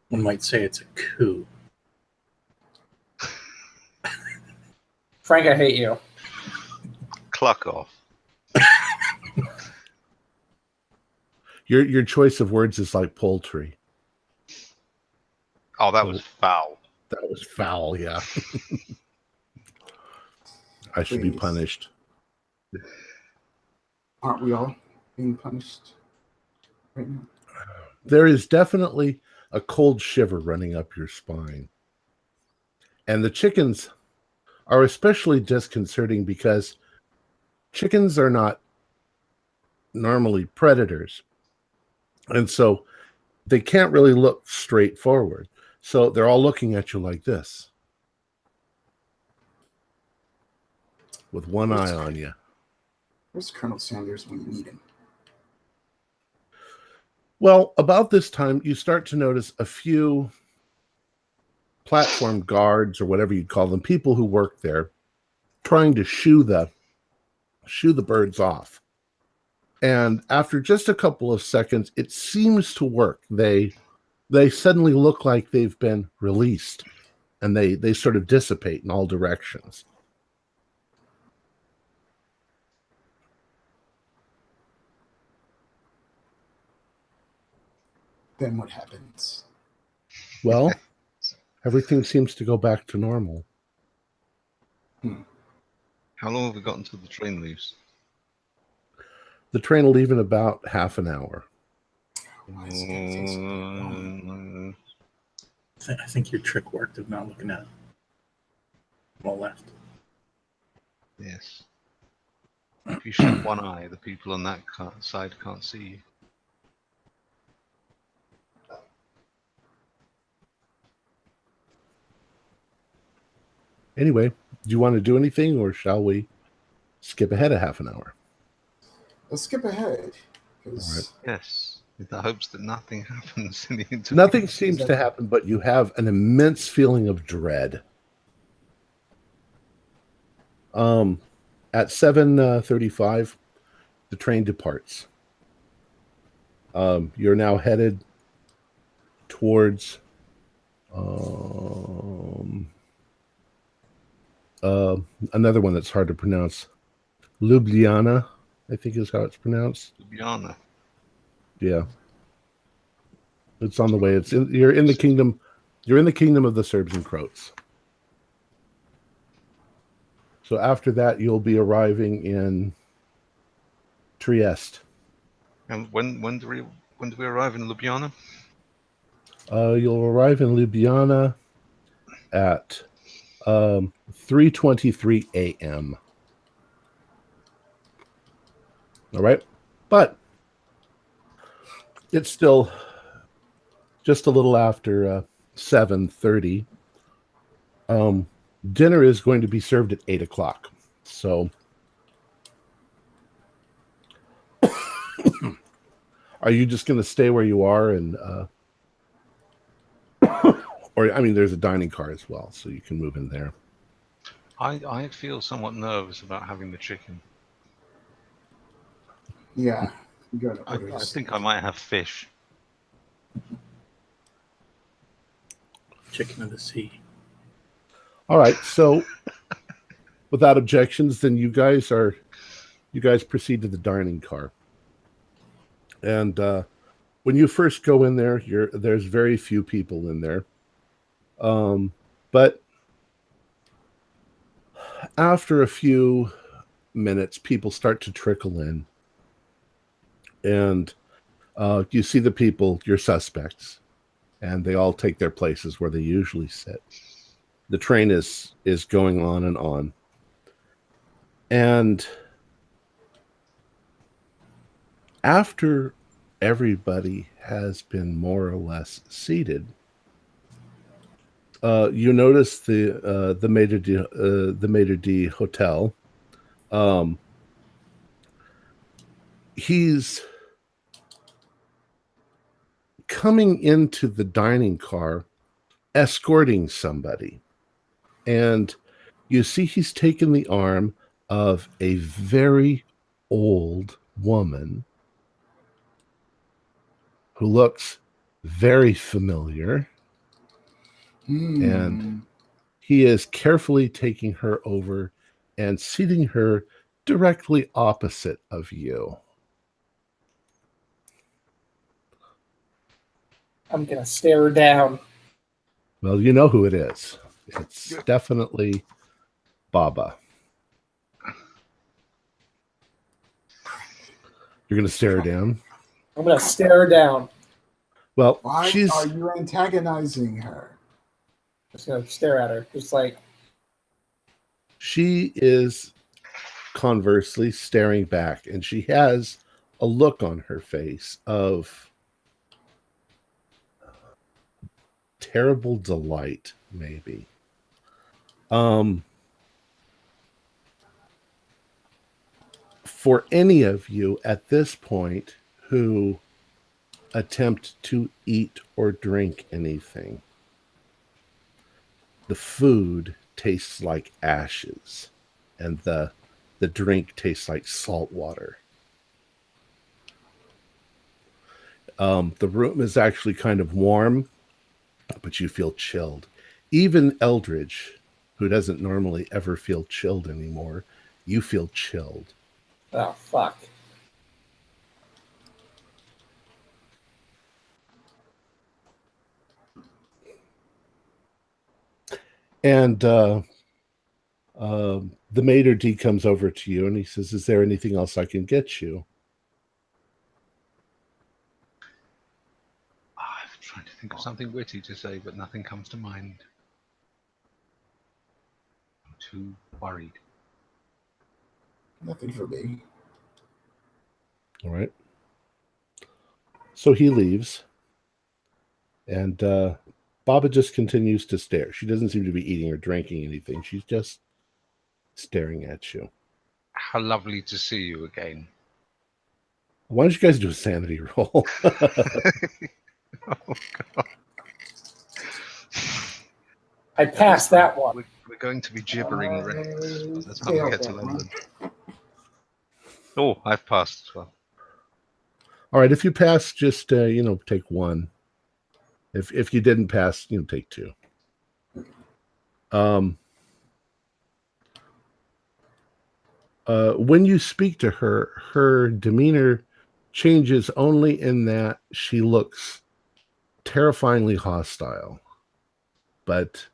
[SPEAKER 2] One might say it's a coup.
[SPEAKER 3] Frank, I hate you.
[SPEAKER 4] Cluck off.
[SPEAKER 1] Your choice of words is like poultry.
[SPEAKER 4] Oh, that was foul.
[SPEAKER 1] That was foul, yeah. I should be
[SPEAKER 5] Please.
[SPEAKER 1] punished.
[SPEAKER 5] Aren't we all being punished right now?
[SPEAKER 1] There is definitely a cold shiver running up your spine. And the chickens are especially disconcerting because chickens are not normally predators. And so they can't really look straight forward. So they're all looking at you like this, with one eye on you.
[SPEAKER 5] Where's Colonel Sanders when you need him?
[SPEAKER 1] Well, about this time, you start to notice a few platform guards, or whatever you'd call them, people who work there, trying to shoo the birds off. And after just a couple of seconds, it seems to work. They suddenly look like they've been released, and they sort of dissipate in all directions.
[SPEAKER 5] Then what happens?
[SPEAKER 1] Well, everything seems to go back to normal.
[SPEAKER 4] How long have we got until the train leaves?
[SPEAKER 1] The train will leave in about half an hour.
[SPEAKER 5] Why is it gonna take so long?
[SPEAKER 2] I think your trick worked of not looking at it. Well left.
[SPEAKER 4] Yes. If you shut one eye, the people on that side can't see you.
[SPEAKER 1] Anyway, do you want to do anything, or shall we skip ahead a half an hour?
[SPEAKER 5] Let's skip ahead.
[SPEAKER 1] All right.
[SPEAKER 4] Yes, with the hopes that nothing happens in the interview.
[SPEAKER 1] Nothing seems to happen, but you have an immense feeling of dread. At 7:35, the train departs. You're now headed towards another one that's hard to pronounce. Ljubljana, I think is how it's pronounced.
[SPEAKER 4] Ljubljana.
[SPEAKER 1] Yeah. It's on the way. You're in the kingdom. You're in the kingdom of the Serbs and Croats. So after that, you'll be arriving in Trieste.
[SPEAKER 4] And when do we arrive in Ljubljana?
[SPEAKER 1] You'll arrive in Ljubljana at 3:23 a.m. All right, but it's still just a little after 7:30. Dinner is going to be served at 8 o'clock. So, are you just going to stay where you are and, or I mean, there's a dining car as well, so you can move in there.
[SPEAKER 4] I feel somewhat nervous about having the chicken.
[SPEAKER 5] Yeah. You gotta
[SPEAKER 4] I
[SPEAKER 5] order
[SPEAKER 4] think I might have fish.
[SPEAKER 2] Chicken of the sea.
[SPEAKER 1] All right, so without objections, then you guys proceed to the dining car. And when you first go in there, there's very few people in there. But after a few minutes, people start to trickle in. And you see the people, your suspects, and they all take their places where they usually sit. The train is going on and on. And after everybody has been more or less seated, you notice the maitre d' hotel. He's coming into the dining car, escorting somebody, and you see he's taken the arm of a very old woman who looks very familiar. And he is carefully taking her over and seating her directly opposite of you.
[SPEAKER 3] I'm going to stare her down.
[SPEAKER 1] Well, you know who it is. It's definitely Baba. You're going to stare her down?
[SPEAKER 3] I'm going to stare her down.
[SPEAKER 1] Well,
[SPEAKER 5] Why are you antagonizing her?
[SPEAKER 3] I'm just going to stare at her. Just like...
[SPEAKER 1] She is conversely staring back, and she has a look on her face of terrible delight, maybe. For any of you at this point who attempt to eat or drink anything, the food tastes like ashes, and the drink tastes like salt water. The room is actually kind of warm, but you feel chilled. Even Eldridge, who doesn't normally ever feel chilled anymore, you feel chilled.
[SPEAKER 3] Oh, fuck.
[SPEAKER 1] And the maitre d' comes over to you and he says, "Is there anything else I can get you?"
[SPEAKER 4] I'm trying to think of something witty to say, but nothing comes to mind. I'm too worried.
[SPEAKER 5] Nothing for me.
[SPEAKER 1] All right. So he leaves, and Baba just continues to stare. She doesn't seem to be eating or drinking anything. She's just staring at you.
[SPEAKER 4] How lovely to see you again.
[SPEAKER 1] Why don't you guys do a sanity roll?
[SPEAKER 4] Oh, God.
[SPEAKER 3] I passed that one.
[SPEAKER 4] We're going to be gibbering wrecks by the time we
[SPEAKER 5] failed
[SPEAKER 4] get to
[SPEAKER 5] that one.
[SPEAKER 4] London. Oh, I've passed as well.
[SPEAKER 1] All right, if you pass, just take one. If you didn't pass, take two. When you speak to her, her demeanor changes only in that she looks terrifyingly hostile, but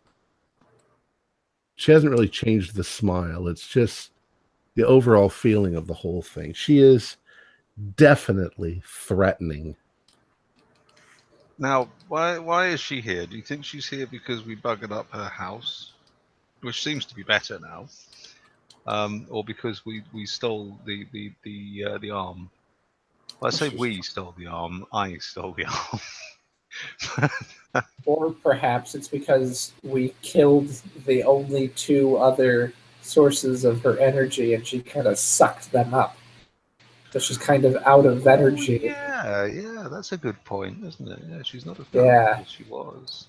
[SPEAKER 1] she hasn't really changed the smile. It's just the overall feeling of the whole thing. She is definitely threatening.
[SPEAKER 4] Now, why is she here? Do you think she's here because we buggered up her house, which seems to be better now, or because we stole the arm? Well, I say we stole the arm. I stole the arm.
[SPEAKER 3] Or perhaps it's because we killed the only two other sources of her energy and she kind of sucked them up. So she's kind of out of energy.
[SPEAKER 4] Yeah, that's a good point, isn't it? Yeah, she's not as
[SPEAKER 3] Yeah.
[SPEAKER 4] as she was.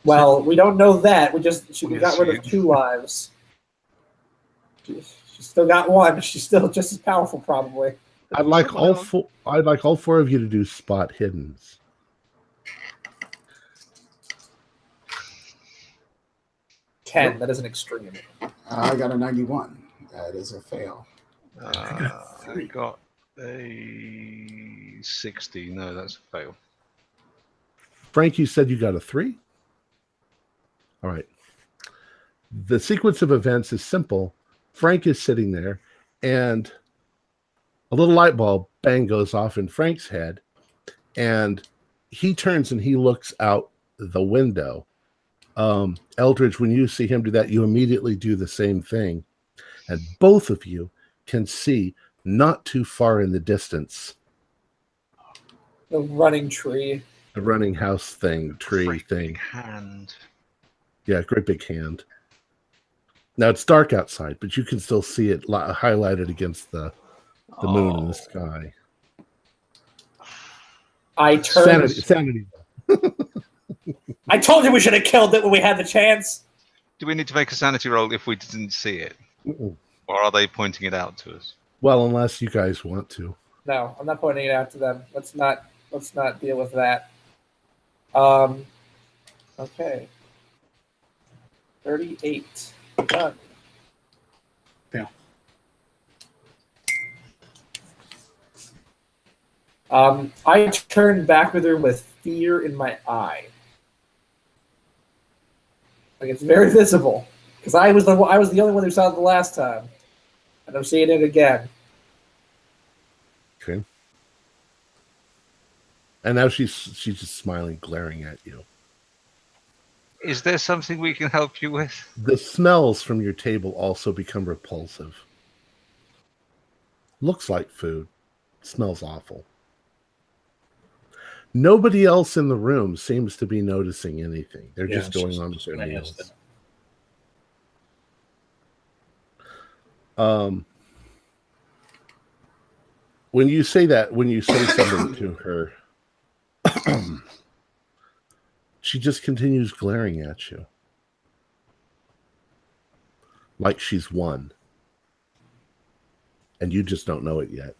[SPEAKER 3] Well, we don't know that. We got rid of 2 lives. She still got one. She's still just as powerful, probably.
[SPEAKER 1] I'd like all four of you to do spot hiddens.
[SPEAKER 3] Ten. That is an extreme.
[SPEAKER 5] I got a 91. That is a fail.
[SPEAKER 4] I got a 60. No, that's a fail.
[SPEAKER 1] Frank, you said you got a 3? All right. The sequence of events is simple. Frank is sitting there, and a little light bulb, bang, goes off in Frank's head, and he turns and he looks out the window. Eldridge, when you see him do that, you immediately do the same thing. And both of you can see not too far in the distance
[SPEAKER 3] The running tree.
[SPEAKER 1] the running house thing, tree
[SPEAKER 4] Great
[SPEAKER 1] thing.
[SPEAKER 4] big hand.
[SPEAKER 1] Yeah, great big hand. Now it's dark outside, but you can still see it highlighted against the moon in the sky.
[SPEAKER 3] I turned.
[SPEAKER 1] Sanity.
[SPEAKER 3] I told you we should have killed it when we had the chance.
[SPEAKER 4] Do we need to make a sanity roll if we didn't see it?
[SPEAKER 1] Mm-mm.
[SPEAKER 4] Or are they pointing it out to us?
[SPEAKER 1] Well, unless you guys want to.
[SPEAKER 3] No, I'm not pointing it out to them. Let's not deal with that. Okay. 38. Done. I turned back with her with fear in my eye. Like it's very visible because I was the only one who saw it the last time, and I'm seeing it again.
[SPEAKER 1] Okay. And now she's just smiling, glaring at you.
[SPEAKER 4] Is there something we can help you with?
[SPEAKER 1] The smells from your table also become repulsive. Looks like food. Smells awful. Nobody else in the room seems to be noticing anything. They're just going on with their meals. When you say that, when you say something to her, she just continues glaring at you. Like she's won. And you just don't know it yet.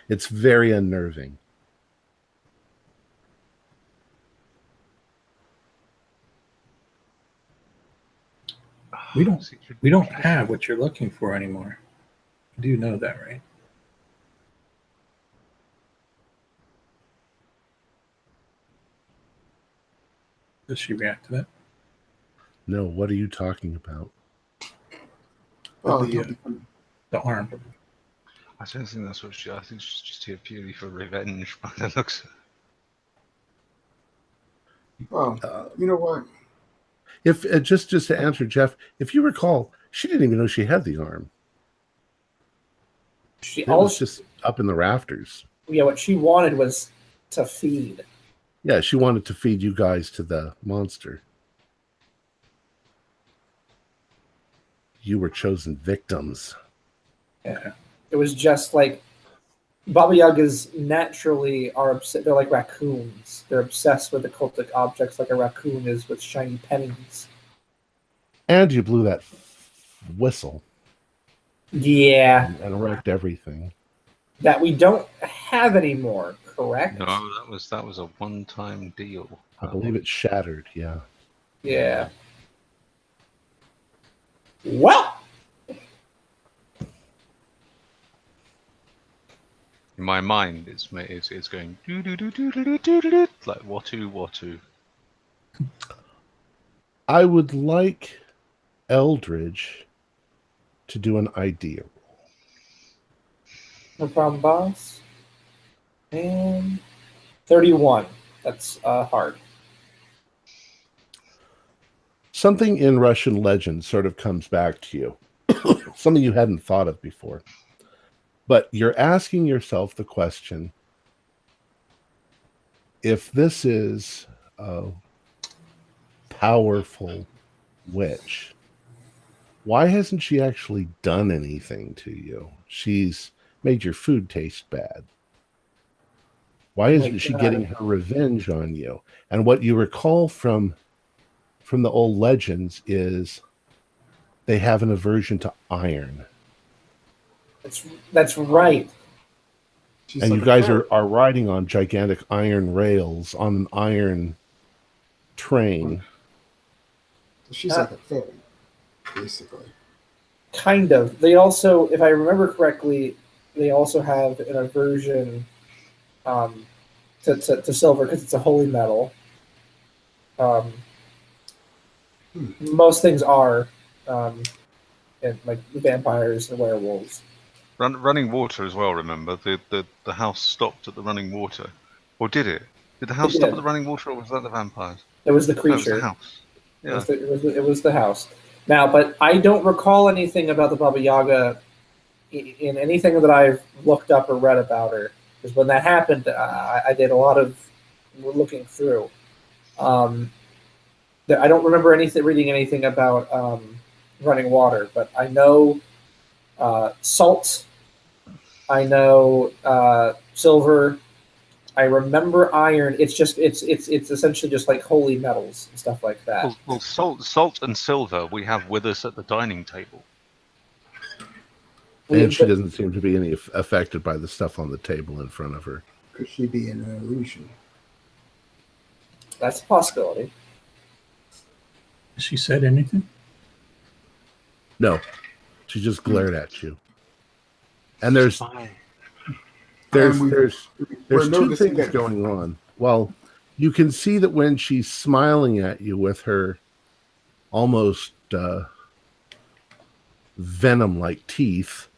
[SPEAKER 1] It's very unnerving.
[SPEAKER 2] We don't have what you're looking for anymore. You do know that, right? Does she react to that?
[SPEAKER 1] No, what are you talking about?
[SPEAKER 5] Well,
[SPEAKER 2] The arm.
[SPEAKER 4] I don't think that's what I think she's just here purely for revenge by the looks of it.
[SPEAKER 5] well, you know what?
[SPEAKER 1] If just to answer Jeff, if you recall, she didn't even know she had the arm. It was just up in the rafters.
[SPEAKER 3] Yeah, what she wanted was to feed.
[SPEAKER 1] Yeah, she wanted to feed you guys to the monster. You were chosen victims.
[SPEAKER 3] Yeah. It was just like Baba Yagas naturally are obsessed. They're like raccoons. They're obsessed with occultic objects like a raccoon is with shiny pennies.
[SPEAKER 1] And you blew that whistle.
[SPEAKER 3] Yeah.
[SPEAKER 1] And wrecked everything.
[SPEAKER 3] That we don't have anymore, correct?
[SPEAKER 4] No, that was a one-time deal.
[SPEAKER 1] I believe it shattered, yeah.
[SPEAKER 3] Yeah. Well,
[SPEAKER 4] In my mind, it's going do do do do do do do like watu.
[SPEAKER 1] I would like Eldridge to do an idea roll.
[SPEAKER 3] no problem, boss. And 31. That's hard.
[SPEAKER 1] Something in Russian legend sort of comes back to you. Something you hadn't thought of before. But you're asking yourself the question, if this is a powerful witch, why hasn't she actually done anything to you? She's made your food taste bad. Why isn't she getting her revenge on you? And what you recall from the old legends is they have an aversion to iron.
[SPEAKER 3] That's right.
[SPEAKER 5] She's
[SPEAKER 1] And
[SPEAKER 5] like
[SPEAKER 1] you guys
[SPEAKER 5] a
[SPEAKER 1] are riding on gigantic iron rails on an iron train.
[SPEAKER 5] She's like a fairy, basically.
[SPEAKER 3] Kind of. They also, if I remember correctly, they also have an aversion to silver because it's a holy metal. Most things are, and like vampires and werewolves.
[SPEAKER 4] Running water as well. Remember, the house stopped at the running water, or did it? Did the house stop at the running water, or was that the vampires?
[SPEAKER 3] It was the creature.
[SPEAKER 4] It was the house. Yeah.
[SPEAKER 3] It was the house. Now, but I don't recall anything about the Baba Yaga in anything that I've looked up or read about her. Because when that happened, I did a lot of looking through. I don't remember reading anything about running water, but I know salt. I know silver. I remember iron. It's essentially just like holy metals and stuff like that.
[SPEAKER 4] Well, salt and silver we have with us at the dining table.
[SPEAKER 1] And she doesn't seem to be any affected by the stuff on the table in front of her.
[SPEAKER 5] Could she be an illusion?
[SPEAKER 3] That's a possibility.
[SPEAKER 2] Has she said anything?
[SPEAKER 1] No, she just glared at you. And there's
[SPEAKER 5] And
[SPEAKER 1] there's
[SPEAKER 5] we're
[SPEAKER 1] two
[SPEAKER 5] noticing
[SPEAKER 1] things
[SPEAKER 5] that
[SPEAKER 1] going on. Well, you can see that when she's smiling at you with her almost venom-like teeth,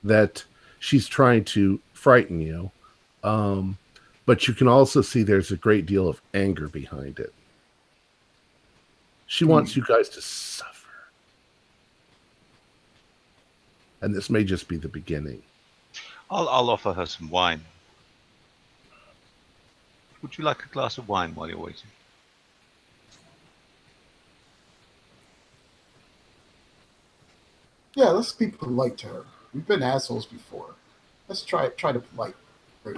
[SPEAKER 1] that she's trying to frighten you. But you can also see there's a great deal of anger behind it. She wants you guys to suffer. And this may just be the beginning.
[SPEAKER 4] I'll offer her some wine. Would you like a glass of wine while you're waiting?
[SPEAKER 5] Yeah, let's be polite to her. We've been assholes before. Let's try to polite. Great.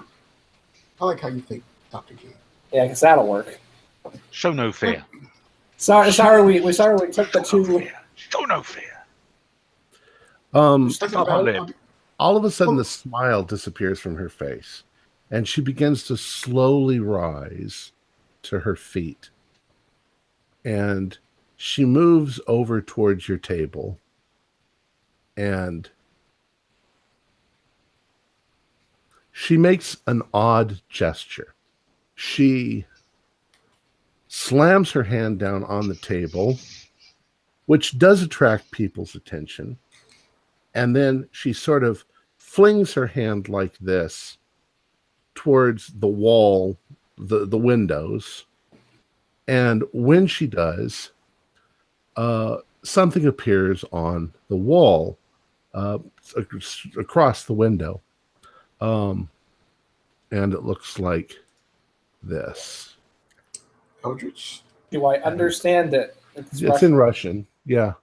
[SPEAKER 5] I like how you think, Dr. G.
[SPEAKER 3] Yeah, I guess that'll work.
[SPEAKER 4] Show no fear.
[SPEAKER 3] Sorry, we took the two.
[SPEAKER 4] Show no fear.
[SPEAKER 1] All of a sudden, the smile disappears from her face, and she begins to slowly rise to her feet. And she moves over towards your table, and she makes an odd gesture. She slams her hand down on the table, which does attract people's attention. And then she sort of flings her hand like this towards the wall, the windows. And when she does, something appears on the wall across the window. And it looks like this.
[SPEAKER 5] Eldritch?
[SPEAKER 3] Do I understand it?
[SPEAKER 1] It's in Russian. Yeah.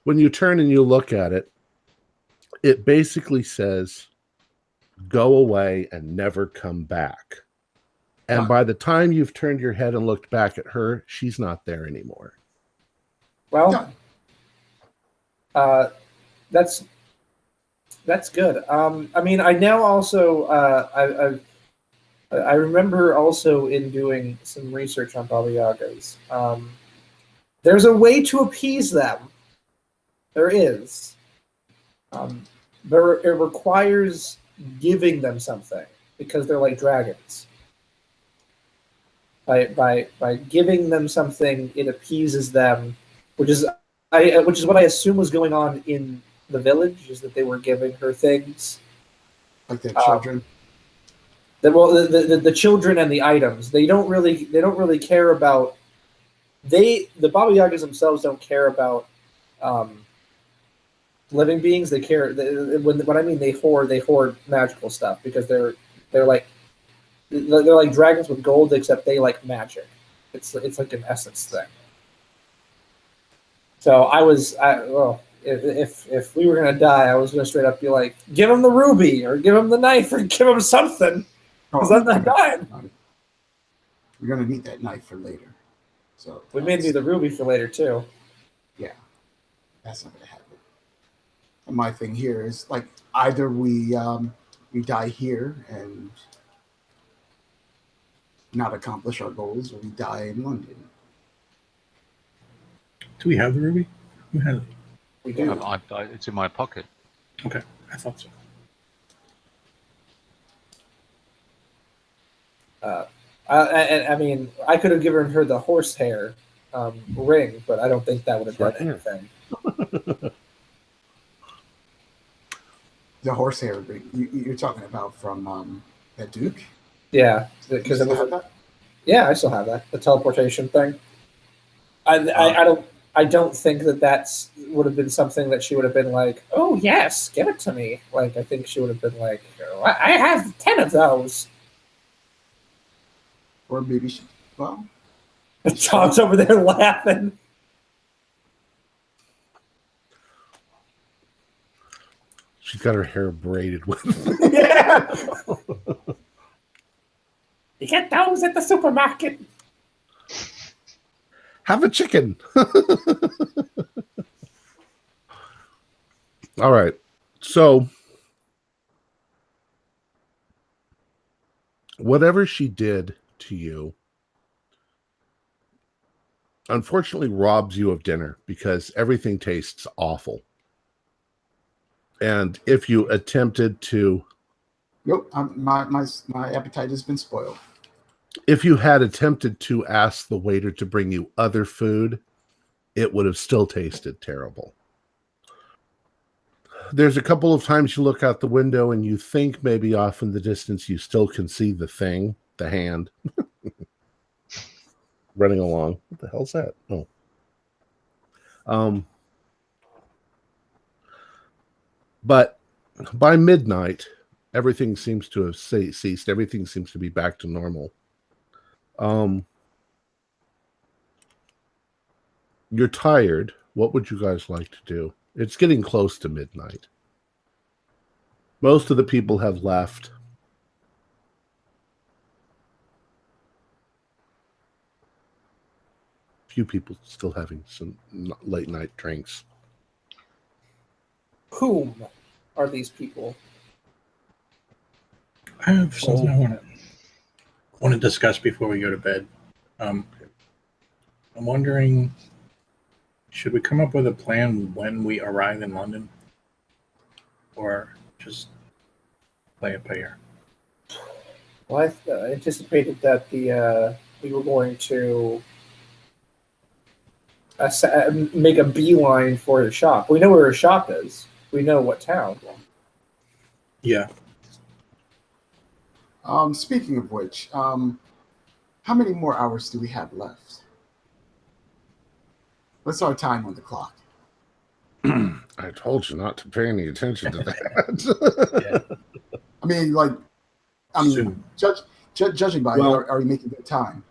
[SPEAKER 1] When you turn and you look at it, it basically says, "Go away and never come back." And by the time you've turned your head and looked back at her, she's not there anymore.
[SPEAKER 3] Well, that's good. I mean, I now also I remember also in doing some research on Baba Yagas. There's a way to appease them. There is. But it requires giving them something because they're like dragons. By giving them something, it appeases them, which is what I assume was going on in the village, is that they were giving her things,
[SPEAKER 5] like their children.
[SPEAKER 3] The children and the items. They don't really care about. The Baba Yagas themselves don't care about living beings. They care. When I mean they hoard magical stuff because they're like dragons with gold, except they like magic. It's like an essence thing. So if we were gonna die, I was gonna straight up be like, give him the ruby, or give him the knife, or give him something, because I'm not dying.
[SPEAKER 5] You're gonna need that knife for later. So
[SPEAKER 3] we may need the ruby for later too.
[SPEAKER 5] Yeah, that's not gonna happen. And my thing here is like either we die here and not accomplish our goals, or we die in London.
[SPEAKER 2] Do we have the ruby? Who has it?
[SPEAKER 3] We do.
[SPEAKER 4] It's in my pocket.
[SPEAKER 2] Okay, I thought so.
[SPEAKER 3] I mean, I could have given her the horsehair ring, but I don't think that would have done anything.
[SPEAKER 5] The horsehair ring you're talking about from that Duke?
[SPEAKER 3] Yeah, because it was. Yeah, I still have that. The teleportation thing. I don't think that would have been something that she would have been like, oh yes, give it to me. Like I think she would have been like, oh, I have 10 of those.
[SPEAKER 5] Or maybe
[SPEAKER 3] Tom's over there laughing.
[SPEAKER 1] She's got her hair braided with.
[SPEAKER 3] Yeah. You get those at the supermarket.
[SPEAKER 1] Have a chicken. All right. So, whatever she did to you, unfortunately robs you of dinner because everything tastes awful. And if you attempted to,
[SPEAKER 5] Nope, my appetite has been spoiled.
[SPEAKER 1] if you had attempted to ask the waiter to bring you other food, it would have still tasted terrible. There's a couple of times you look out the window and you think maybe off in the distance you still can see the thing, the hand, running along. What the hell's that? Oh. But by midnight, everything seems to have ceased. Everything seems to be back to normal. You're tired. What would you guys like to do? It's getting close to midnight. Most of the people have left. Few people still having some late night drinks.
[SPEAKER 3] Whom are these people?
[SPEAKER 2] I have something I want to discuss before we go to bed. I'm wondering, should we come up with a plan when we arrive in London, or just play it by ear?
[SPEAKER 3] Well, I anticipated that we were going to make a beeline for his shop. We know where his shop is. We know what town.
[SPEAKER 2] Yeah.
[SPEAKER 5] Speaking of which, how many more hours do we have left? What's our time on the clock?
[SPEAKER 1] I told you not to pay any attention to that.
[SPEAKER 2] Yeah.
[SPEAKER 5] I mean, judging by
[SPEAKER 1] Well,
[SPEAKER 5] are you making good time?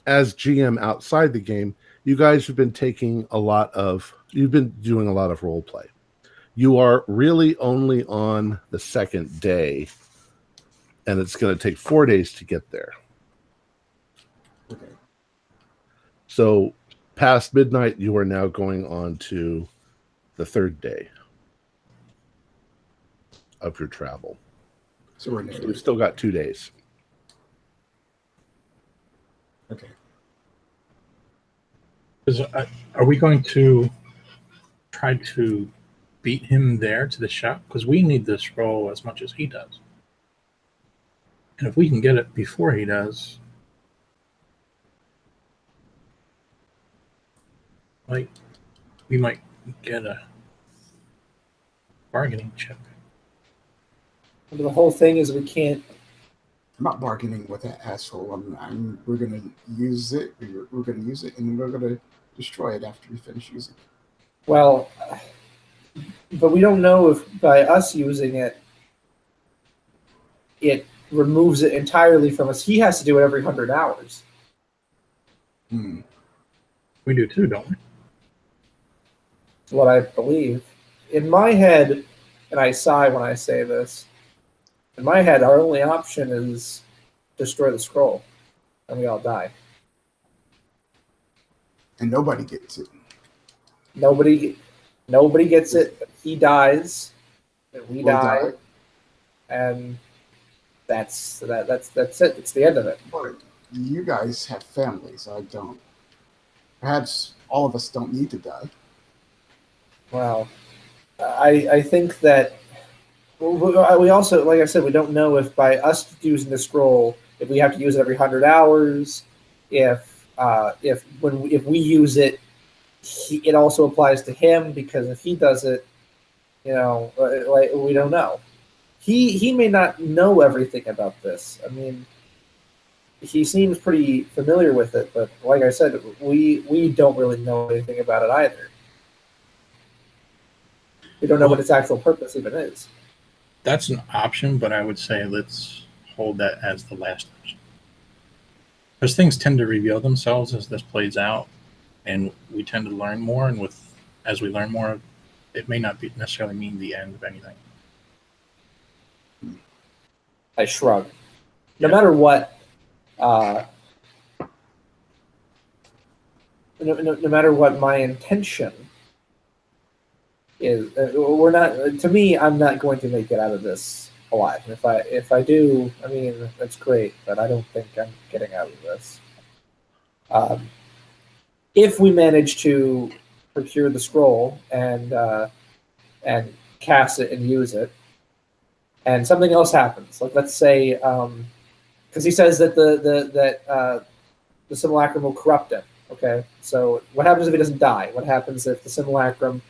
[SPEAKER 1] As GM outside the game, you guys have been you've been doing a lot of role play. You are really only on the second day, and it's going to take 4 days to get there.
[SPEAKER 5] Okay.
[SPEAKER 1] So past midnight, you are now going on to the third day of your travel.
[SPEAKER 5] So we're near.
[SPEAKER 1] So we've still got 2 days.
[SPEAKER 5] Okay.
[SPEAKER 2] Are we going to try to beat him there to the shop? Because we need this scroll as much as he does. And if we can get it before he does, like, we might get a bargaining chip.
[SPEAKER 3] But the whole thing is we can't.
[SPEAKER 5] I'm not bargaining with that asshole. We're gonna use it. We're gonna use it, and then we're gonna destroy it after we finish using it.
[SPEAKER 3] Well, but we don't know if by us using it, it removes it entirely from us. He has to do it every 100 hours.
[SPEAKER 2] We do too, don't we?
[SPEAKER 3] That's what I believe. In my head, and I sigh when I say this, in my head, our only option is destroy the scroll, and we all die.
[SPEAKER 5] And nobody gets it.
[SPEAKER 3] Nobody gets it. He dies, and we die, and that's it. It's the end of it.
[SPEAKER 5] But you guys have families. I don't. Perhaps all of us don't need to die.
[SPEAKER 3] Well, I think that we also, like I said, we don't know if by us using the scroll, if we have to use it every 100 hours, if we use it, it also applies to him, because if he does it, we don't know. He may not know everything about this. I mean, he seems pretty familiar with it, but like I said, we don't really know anything about it either. We don't know what its actual purpose even is.
[SPEAKER 2] That's an option, but I would say let's hold that as the last option. Because things tend to reveal themselves as this plays out, and we tend to learn more, and as we learn more, it may not necessarily mean the end of anything.
[SPEAKER 3] I shrug. No matter what, no matter what my intention is, we're not. To me, I'm not going to make it out of this alive. If I do, I mean, that's great, but I don't think I'm getting out of this. If we manage to procure the scroll and cast it and use it, and something else happens. Like let's say, because he says that the simulacrum will corrupt him. Okay, so what happens if he doesn't die? What happens if the simulacrum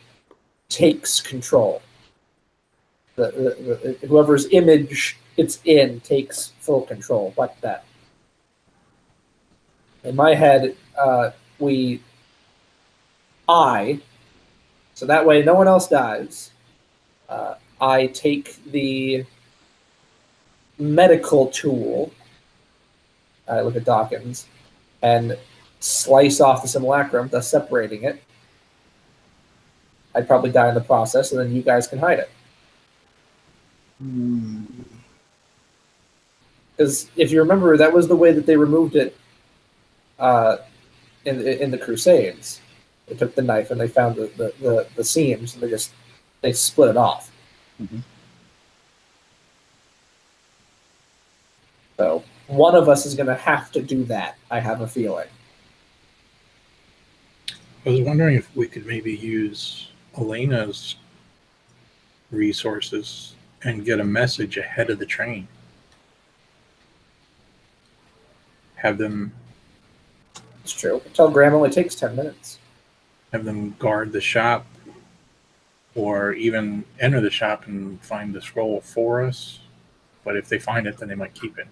[SPEAKER 3] takes control? Whoever's image it's in takes full control, like that. In my head, so that way no one else dies. I take the medical tool, I look at Dawkins, and slice off the simulacrum, thus separating it. I'd probably die in the process, and then you guys can hide it. Because if you remember, that was the way that they removed it in the Crusades. They took the knife and they found the seams, and they split it off.
[SPEAKER 5] Mm-hmm.
[SPEAKER 3] So one of us is going to have to do that, I have a feeling.
[SPEAKER 2] I was wondering if we could maybe use Elena's resources and get a message ahead of the train. Have them...
[SPEAKER 3] It's true. Telegram only takes 10 minutes.
[SPEAKER 2] Have them guard the shop, or even enter the shop and find the scroll for us. But if they find it, then they might keep it.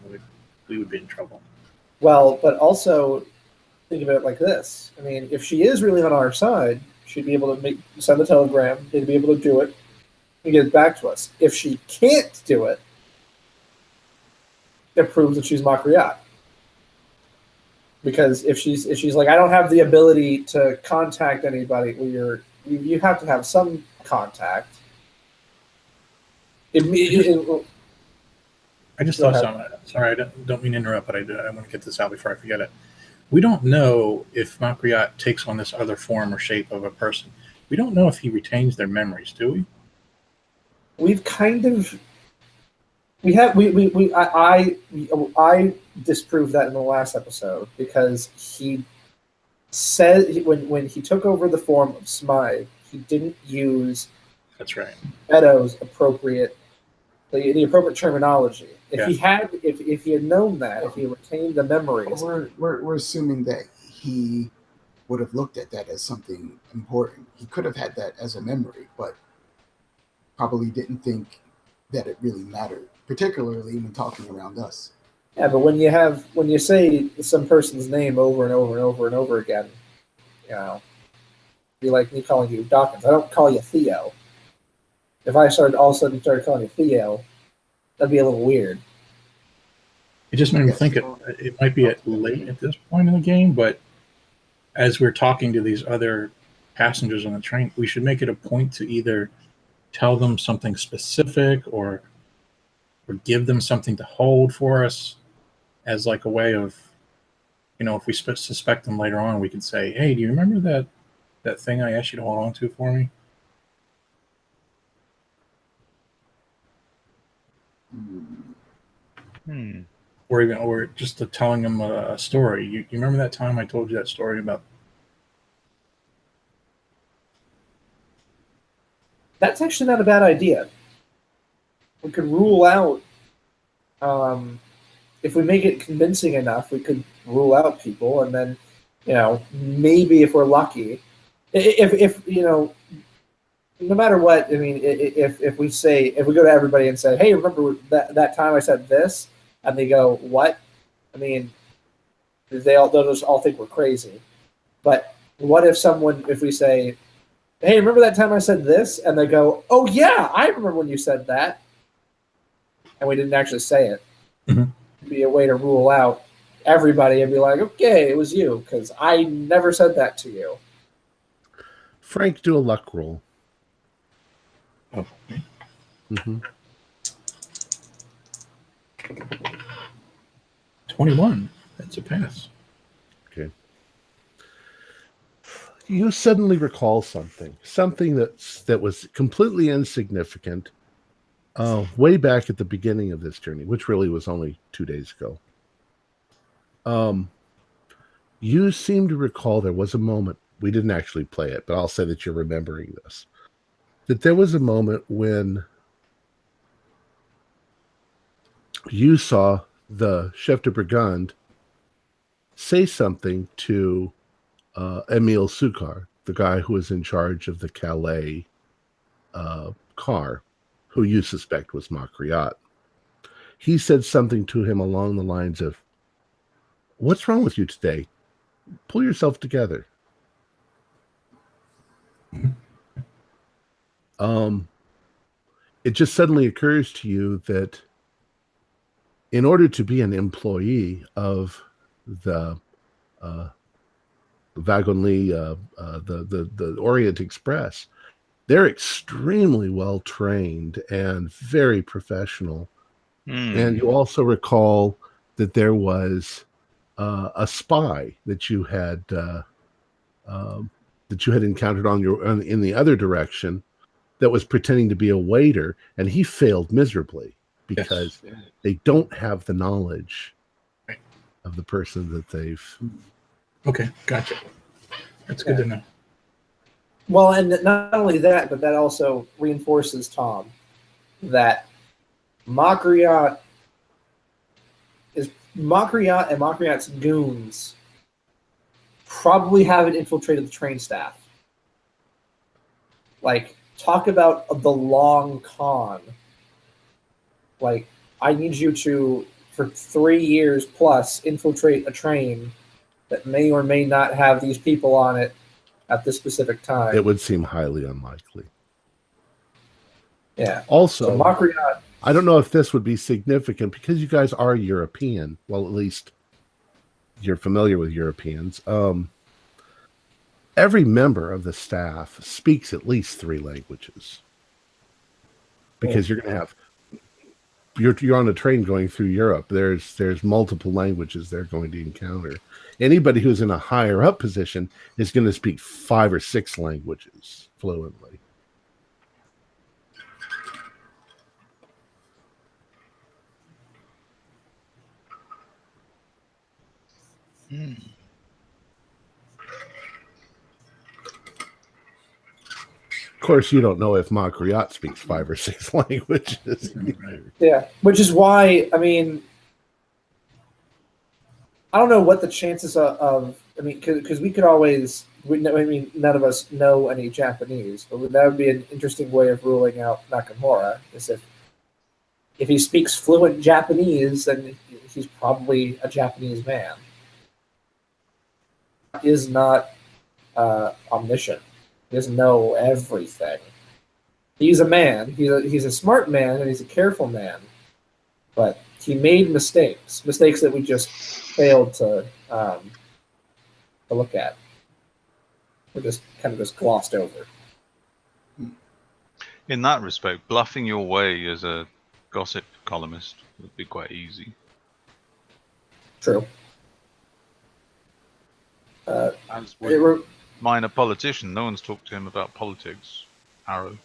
[SPEAKER 2] We would be in trouble.
[SPEAKER 3] Well, but also think of it like this. I mean, if she is really on our side, she'd be able to send the telegram. They'd be able to do it and get it back to us. If she can't do it, it proves that she's Makriat. Because if she's like, I don't have the ability to contact anybody, well, you have to have some contact.
[SPEAKER 2] I just thought something. Sorry, I don't mean to interrupt, but I want to get this out before I forget it. We don't know if Makriat takes on this other form or shape of a person. We don't know if he retains their memories, do we?
[SPEAKER 3] We've kind of... I disproved that in the last episode because he said when he took over the form of Smythe, he didn't use
[SPEAKER 2] That's right.
[SPEAKER 3] Edo's appropriate terminology. If he had known that, if he retained the memories,
[SPEAKER 5] we're assuming that he would have looked at that as something important. He could have had that as a memory, but probably didn't think that it really mattered, particularly when talking around us.
[SPEAKER 3] Yeah, but when you say some person's name over and over and over and over again, be like me calling you Dawkins. I don't call you Theo. If I all of a sudden started calling you Theo, that'd be a little weird.
[SPEAKER 2] It just made me think it might be late at this point in the game, but as we're talking to these other passengers on the train, we should make it a point to either tell them something specific or give them something to hold for us as like a way of, if we suspect them later on, we could say, hey, do you remember that thing I asked you to hold on to for me? Or just telling them a story. You remember that time I told you that story about?
[SPEAKER 3] That's actually not a bad idea. We could rule out, if we make it convincing enough, we could rule out people, and then, maybe if we're lucky, if no matter what, I mean, if we go to everybody and say, hey, remember that time I said this, and they go, what? I mean, they'll just all think we're crazy. But what if we say, hey, remember that time I said this? And they go, oh yeah, I remember when you said that. And we didn't actually say it.
[SPEAKER 2] Mm-hmm.
[SPEAKER 3] It'd be a way to rule out everybody and be like, okay, it was you, because I never said that to you.
[SPEAKER 1] Frank, do a luck roll.
[SPEAKER 2] Oh.
[SPEAKER 1] Mm-hmm.
[SPEAKER 2] 21. That's a pass.
[SPEAKER 1] Okay. You suddenly recall something that was completely insignificant way back at the beginning of this journey, which really was only 2 days ago. You seem to recall there was a moment, we didn't actually play it, but I'll say that you're remembering this, that there was a moment when you saw the chef de brigade say something to Emile Sukar, the guy who was in charge of the Calais car, who you suspect was Makriot. He said something to him along the lines of, "What's wrong with you today? Pull yourself together." It just suddenly occurs to you that in order to be an employee of the Wagonly, the Orient Express, they're extremely well trained and very professional. And you also recall that there was a spy that you had encountered in the other direction that was pretending to be a waiter, and he failed miserably because they don't have the knowledge of the person that they've.
[SPEAKER 2] Okay, gotcha. That's good to know.
[SPEAKER 3] Well, and not only that, but that also reinforces, Tom, that Makriot and Makriot's goons probably haven't infiltrated the train staff. Like, talk about the long con. Like, I need you to, for 3 years plus, infiltrate a train that may or may not have these people on it at this specific time.
[SPEAKER 1] It would seem highly unlikely.
[SPEAKER 3] Yeah.
[SPEAKER 1] Also,
[SPEAKER 3] so Makriot,
[SPEAKER 1] I don't know if this would be significant because you guys are European. Well, at least you're familiar with Europeans. Every member of the staff speaks at least 3 languages, because you're going to have you're on a train going through Europe. There's multiple languages they're going to encounter. Anybody who's in a higher up position is going to speak 5 or 6 languages fluently. Of course, you don't know if Makriot speaks 5 or 6 languages.
[SPEAKER 3] yeah, which is why, I mean, I don't know what the chances of I mean, because we could always, none of us know any Japanese, but that would be an interesting way of ruling out Nakamura, is if he speaks fluent Japanese, then he's probably a Japanese man. He is not omniscient. He doesn't know everything. He's a man. He's a smart man, and he's a careful man. But he made mistakes that we just failed to look at. We just kind of glossed over.
[SPEAKER 4] In that respect, bluffing your way as a gossip columnist would be quite easy.
[SPEAKER 3] True.
[SPEAKER 4] As would minor politician. No one's talked to him about politics. Arrow.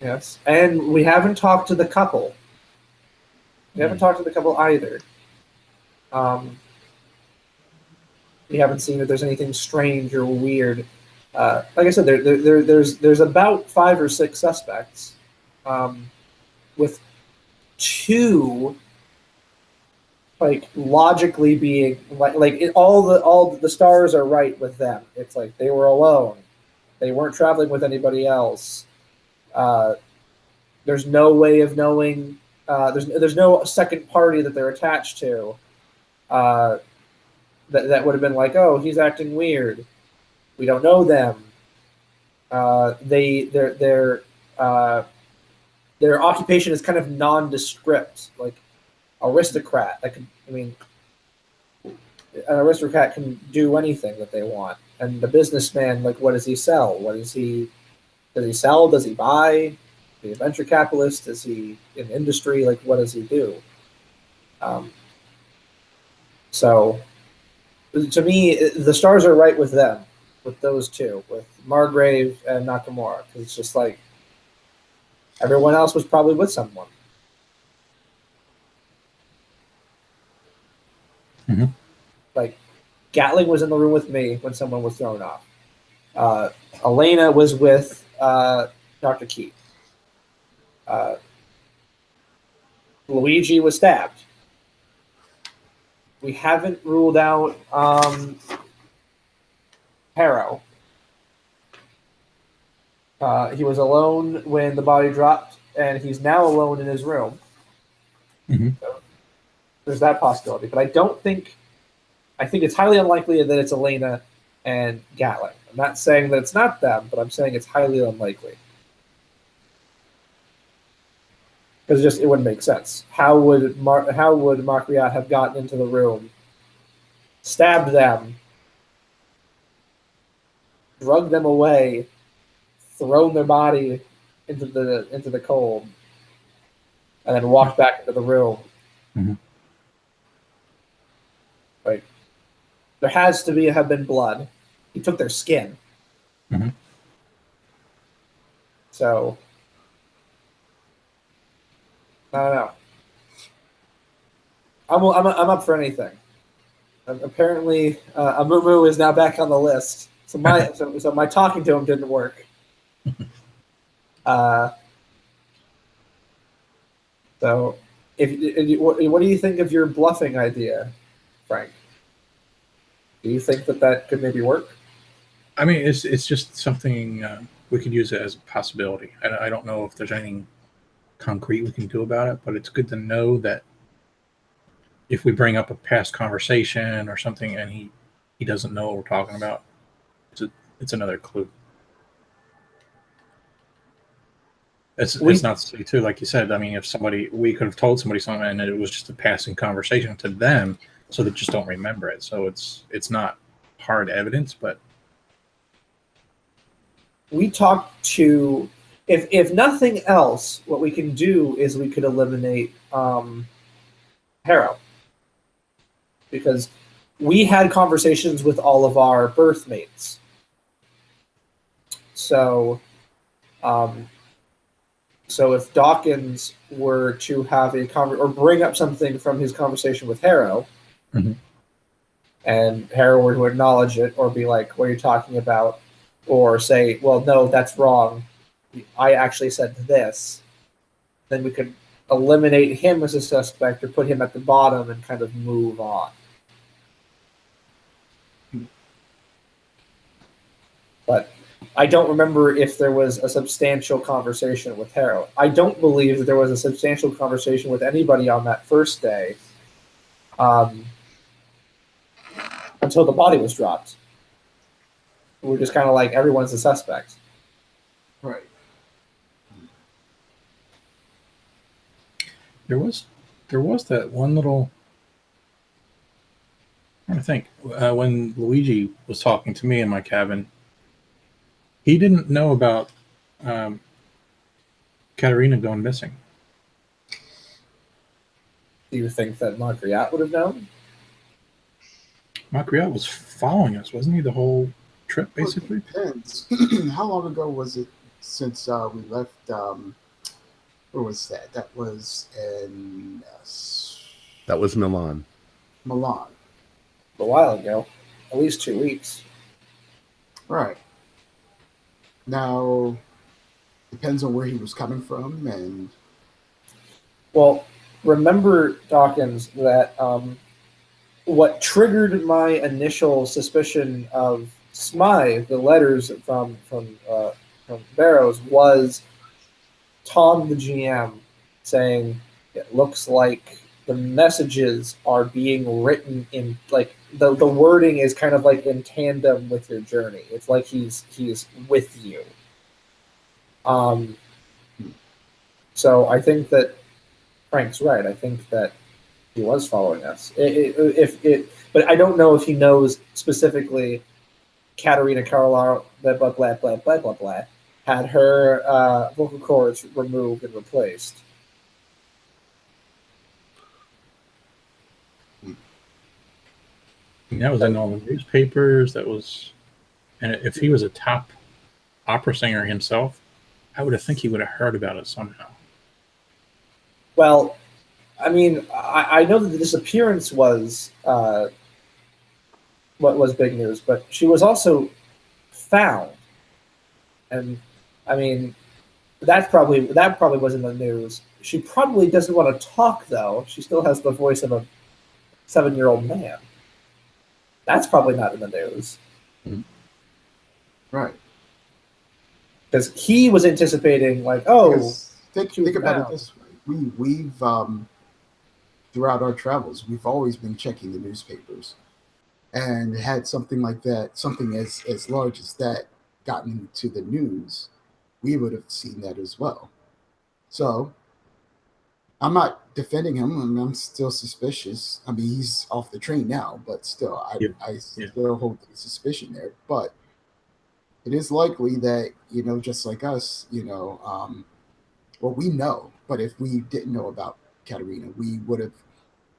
[SPEAKER 3] Yes, and we haven't talked to the couple. We haven't talked to the couple either. We haven't seen if there's anything strange or weird. Like I said, there's about 5 or 6 suspects, with 2 like logically being all the stars are right with them. It's like they were alone. They weren't traveling with anybody else. There's no way of knowing. There's no second party that they're attached to. That would have been like, oh, he's acting weird. We don't know them. Their occupation is kind of nondescript, like aristocrat. An aristocrat can do anything that they want. And the businessman, like, what does he sell? Does he sell? Does he buy? Is he a venture capitalist? Is he in industry? Like, what does he do? So, to me, the stars are right with them, with those 2, with Margrave and Nakamura, because it's just like everyone else was probably with someone.
[SPEAKER 2] Mm-hmm.
[SPEAKER 3] Like, Gatling was in the room with me when someone was thrown off. Elena was with Dr. Keith. Luigi was stabbed. We haven't ruled out Harrow. He was alone when the body dropped, and he's now alone in his room.
[SPEAKER 2] Mm-hmm.
[SPEAKER 3] So there's that possibility. But I think it's highly unlikely that it's Elena and Gatling. I'm not saying that it's not them, but I'm saying it's highly unlikely. Because it wouldn't make sense. How would Makriat have gotten into the room, stabbed them, drugged them away, thrown their body into the cold, and then walked back into the room?
[SPEAKER 2] Mm-hmm.
[SPEAKER 3] Like, there has to have been blood. He took their skin.
[SPEAKER 2] Mm-hmm.
[SPEAKER 3] So I don't know. I'm up for anything. Apparently, Amumu is now back on the list. So my talking to him didn't work. So what do you think of your bluffing idea, Frank? Do you think that could maybe work?
[SPEAKER 2] I mean, it's just something we could use it as a possibility. I don't know if there's anything concrete we can do about it, but it's good to know that if we bring up a past conversation or something and he doesn't know what we're talking about, it's another clue. It's not too, like you said. I mean, if we could have told somebody something and it was just a passing conversation to them, so they just don't remember it. So it's not hard evidence, but
[SPEAKER 3] we talked to. If nothing else, what we can do is we could eliminate Harrow, because we had conversations with all of our birthmates. So, so if Dawkins were to have or bring up something from his conversation with Harrow,
[SPEAKER 2] mm-hmm.
[SPEAKER 3] and Harrow were to acknowledge it or be like, "What are you talking about?" or say, "Well, no, that's wrong. I actually said this," then we could eliminate him as a suspect or put him at the bottom and kind of move on. But I don't remember if there was a substantial conversation with Harrow. I don't believe that there was a substantial conversation with anybody on that first day until the body was dropped. We're just kind of like, everyone's a suspect.
[SPEAKER 5] Right.
[SPEAKER 2] There was that one little. I'm trying to think when Luigi was talking to me in my cabin. He didn't know about Katerina going missing.
[SPEAKER 3] Do you think that Makriat would have known?
[SPEAKER 2] Makriat was following us, wasn't he, the whole trip, basically?
[SPEAKER 5] Well, it depends. How long ago was it since we left? Where was that? That was in
[SPEAKER 1] That was Milan.
[SPEAKER 5] Milan.
[SPEAKER 3] A while ago. At least 2 weeks.
[SPEAKER 5] Right. Now, depends on where he was coming from, and
[SPEAKER 3] well, remember, Dawkins, that what triggered my initial suspicion of Smythe, the letters from Barrows, was Tom, the GM, saying it looks like the messages are being written in, like, the wording is kind of like in tandem with your journey. It's like he's with you. So I think that Frank's right. I think that he was following us. But I don't know if he knows specifically Katerina Carlisle, blah, blah, blah, blah, blah, blah, blah, had her vocal cords removed and replaced.
[SPEAKER 2] And that was in all the newspapers. And if he was a top opera singer himself, I would think he would have heard about it somehow.
[SPEAKER 3] Well, I mean, I know that the disappearance was what was big news, but she was also found. And I mean, that probably was in the news. She probably doesn't want to talk, though. She still has the voice of a 7-year-old man. That's probably not in the news.
[SPEAKER 5] Right.
[SPEAKER 3] Because he was anticipating, like, oh,
[SPEAKER 5] Because think about it this way. We've throughout our travels, we've always been checking the newspapers, and had something like that, something as large as that, gotten into the news, we would have seen that as well. So I'm not defending him. I mean, I'm still suspicious. I mean, he's off the train now, but still, I still hold the suspicion there. But it is likely that, just like us, well, we know, but if we didn't know about Katerina, we would have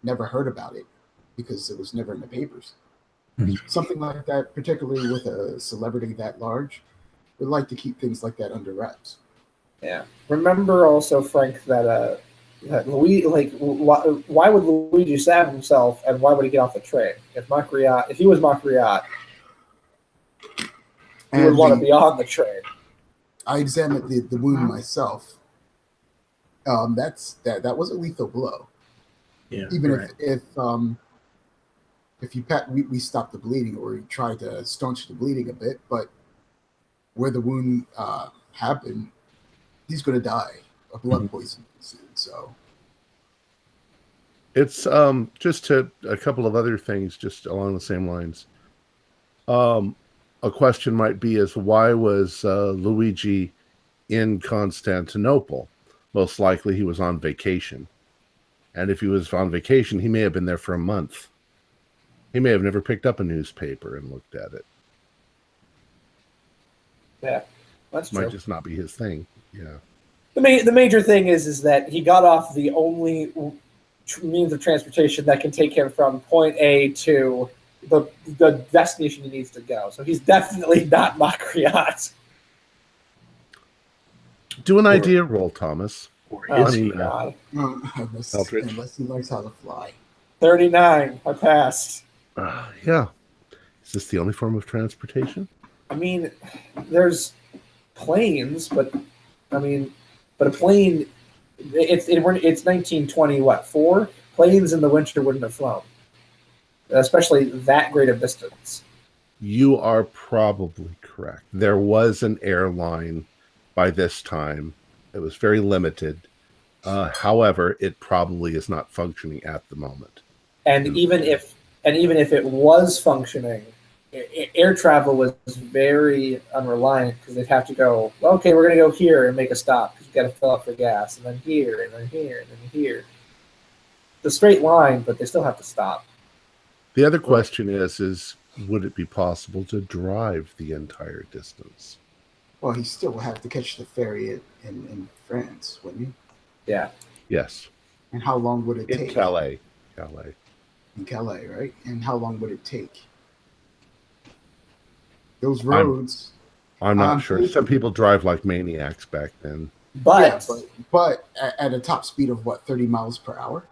[SPEAKER 5] never heard about it because it was never in the papers. Something like that, particularly with a celebrity that large, would like to keep things like that under wraps.
[SPEAKER 3] Yeah. Remember also, Frank, that Luigi, why would Luigi stab himself, and why would he get off the train? If he was Macreat, he would want to be on the train.
[SPEAKER 5] I examined the wound myself. That was a lethal blow.
[SPEAKER 2] Yeah.
[SPEAKER 5] Even if you we stopped the bleeding, or you tried to staunch the bleeding a bit, but where the wound happened, he's going to die of blood poisoning soon. So
[SPEAKER 1] It's just a couple of other things just along the same lines. A question might be is, why was Luigi in Constantinople? Most likely he was on vacation. And if he was on vacation, he may have been there for a month. He may have never picked up a newspaper and looked at it.
[SPEAKER 3] Yeah, that's true.
[SPEAKER 1] Might just not be his thing. Yeah.
[SPEAKER 3] The major thing is that he got off the only means of transportation that can take him from point A to the destination he needs to go. So he's definitely not Macreat.
[SPEAKER 1] Do an idea roll, Thomas.
[SPEAKER 2] Or
[SPEAKER 3] Oh,
[SPEAKER 2] is he?
[SPEAKER 5] unless he learns how to fly.
[SPEAKER 3] 39. I passed.
[SPEAKER 1] Yeah. Is this the only form of transportation?
[SPEAKER 3] I mean, there's planes, but a plane. It's 1920. What, 4? Planes in the winter wouldn't have flown, especially that great of distance.
[SPEAKER 1] You are probably correct. There was an airline by this time. It was very limited. However, it probably is not functioning at the moment.
[SPEAKER 3] And even if it was functioning, air travel was very unreliant, because they'd have to go, okay, we're going to go here and make a stop because you've got to fill up for gas, and then here, and then here, and then here. It's a straight line, but they still have to stop.
[SPEAKER 1] The other question is would it be possible to drive the entire distance?
[SPEAKER 5] Well, he still will have to catch the ferry in France, wouldn't he?
[SPEAKER 3] Yeah.
[SPEAKER 1] Yes.
[SPEAKER 5] And how long would it take?
[SPEAKER 1] In Calais.
[SPEAKER 5] In Calais, right? And how long would it take? Those roads.
[SPEAKER 1] I'm not sure. Some people drive like maniacs back then.
[SPEAKER 3] But
[SPEAKER 5] at a top speed of what, 30 miles per hour?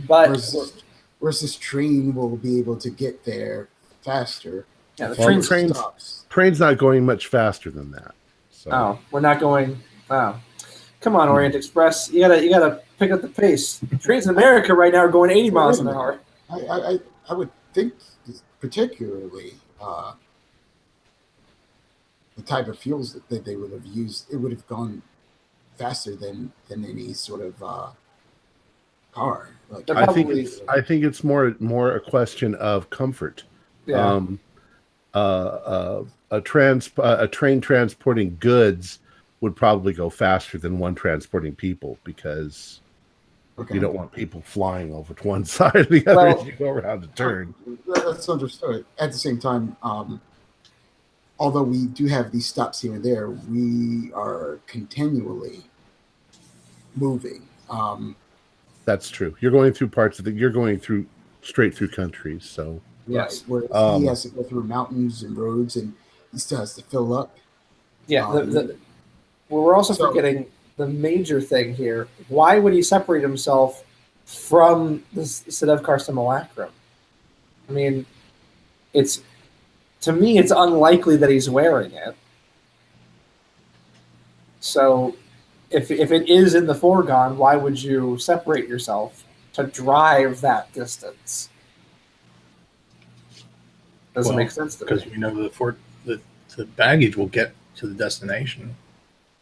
[SPEAKER 3] But
[SPEAKER 5] whereas this train will be able to get there faster.
[SPEAKER 3] yeah, the
[SPEAKER 1] train's not going much faster than that. So.
[SPEAKER 3] Oh, we're not going. Oh, come on, Orient Express. You gotta pick up the pace. Trains in America right now are going 80 miles an hour.
[SPEAKER 5] I would think, particularly the type of fuels that they would have used, it would have gone faster than any sort of car. Like,
[SPEAKER 1] I think it's more a question of comfort.
[SPEAKER 3] Yeah.
[SPEAKER 1] A train transporting goods would probably go faster than one transporting people, because you don't want people flying over to one side or the other as you go around the turn.
[SPEAKER 5] That's understood. At the same time, although we do have these stops here and there, we are continually moving.
[SPEAKER 1] That's true. You're going through you're going through straight through countries, so.
[SPEAKER 3] Yes.
[SPEAKER 5] Right, whereas he has to go through mountains and roads, and he still has to fill up.
[SPEAKER 3] Yeah. We're also forgetting the major thing here. Why would he separate himself from the Sedevkar Simulacrum? I mean, it's to me, it's unlikely that he's wearing it. So if it is in the foregone, why would you separate yourself to drive that distance? Doesn't make sense to me.
[SPEAKER 2] Because we know the baggage will get to the destination.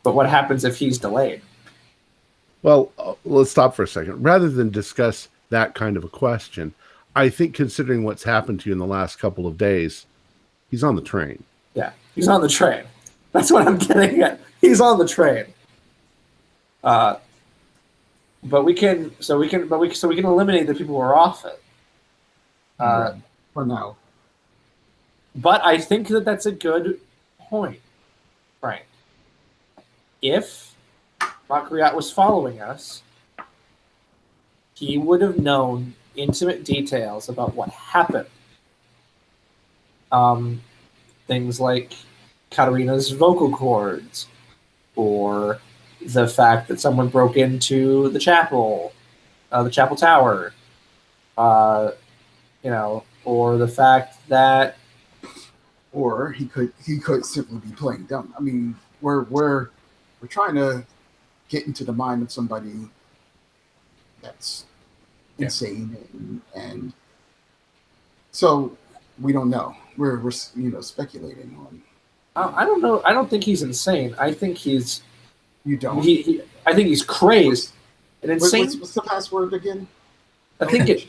[SPEAKER 3] But what happens if he's delayed?
[SPEAKER 1] Well, let's stop for a second. Rather than discuss that kind of a question, I think considering what's happened to you in the last couple of days, he's on the train.
[SPEAKER 3] Yeah, he's on the train. That's what I'm getting at. He's on the train. But we can eliminate the people who are off it.
[SPEAKER 5] For now.
[SPEAKER 3] But I think that that's a good point, Frank. If Makriat was following us, he would have known intimate details about what happened. Things like Katarina's vocal cords, or the fact that someone broke into the chapel tower, or the fact that,
[SPEAKER 5] or he could simply be playing dumb. I mean, we're trying to get into the mind of somebody that's insane, and so we don't know. We're speculating on.
[SPEAKER 3] I don't know. I don't think he's insane. I think he's.
[SPEAKER 5] You don't.
[SPEAKER 3] I think he's crazed. An insane.
[SPEAKER 5] What's the password again?
[SPEAKER 3] I think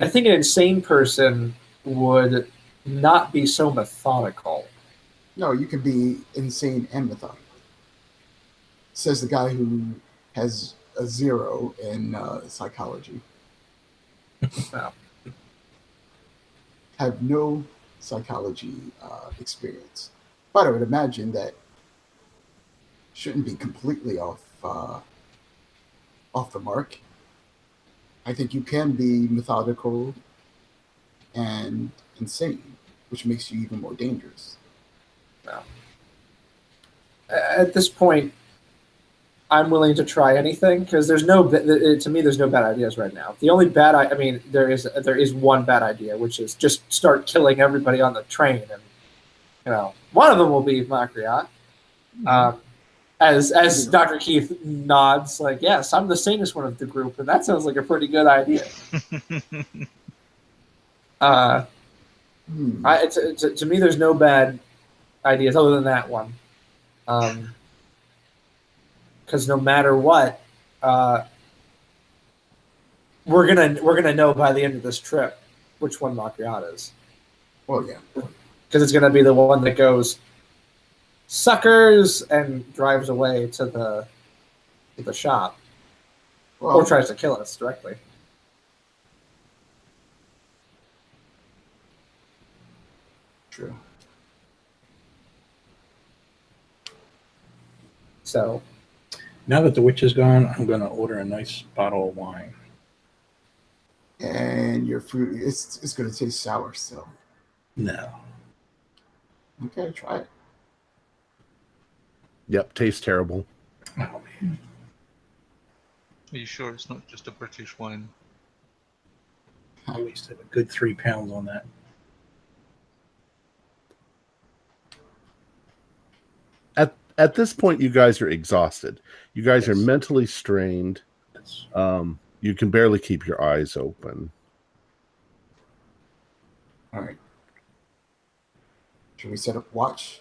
[SPEAKER 3] an insane person would not be so methodical.
[SPEAKER 5] No, you can be insane and methodical. Says the guy who has a 0 in psychology.
[SPEAKER 3] No.
[SPEAKER 5] Have no psychology experience, but I would imagine that shouldn't be completely off the mark. I think you can be methodical and insane, which makes you even more dangerous.
[SPEAKER 3] No. At this point, I'm willing to try anything because to me, there's no bad ideas right now. The only there is one bad idea, which is just start killing everybody on the train, and one of them will be Makriat. As Dr. Keith nods, like, yes, I'm the sanest one of the group, and that sounds like a pretty good idea. To me, there's no bad ideas other than that one. Because no matter what, we're gonna know by the end of this trip which one Makriat is.
[SPEAKER 5] Well, yeah,
[SPEAKER 3] because it's gonna be the one that goes suckers and drives away to the shop, or tries to kill us directly.
[SPEAKER 5] True.
[SPEAKER 3] So.
[SPEAKER 2] Now that the witch is gone, I'm going to order a nice bottle of wine.
[SPEAKER 5] And your fruit, it's going to taste sour still.
[SPEAKER 2] No.
[SPEAKER 5] Okay, try it.
[SPEAKER 1] Yep, tastes terrible.
[SPEAKER 2] Oh, man.
[SPEAKER 4] Are you sure it's not just a British wine?
[SPEAKER 2] I wasted a good 3 pounds on that.
[SPEAKER 1] At this point, you guys are exhausted. You guys
[SPEAKER 2] Yes.
[SPEAKER 1] are mentally strained.
[SPEAKER 2] Yes.
[SPEAKER 1] You can barely keep your eyes open.
[SPEAKER 5] All right. Should we set up watch?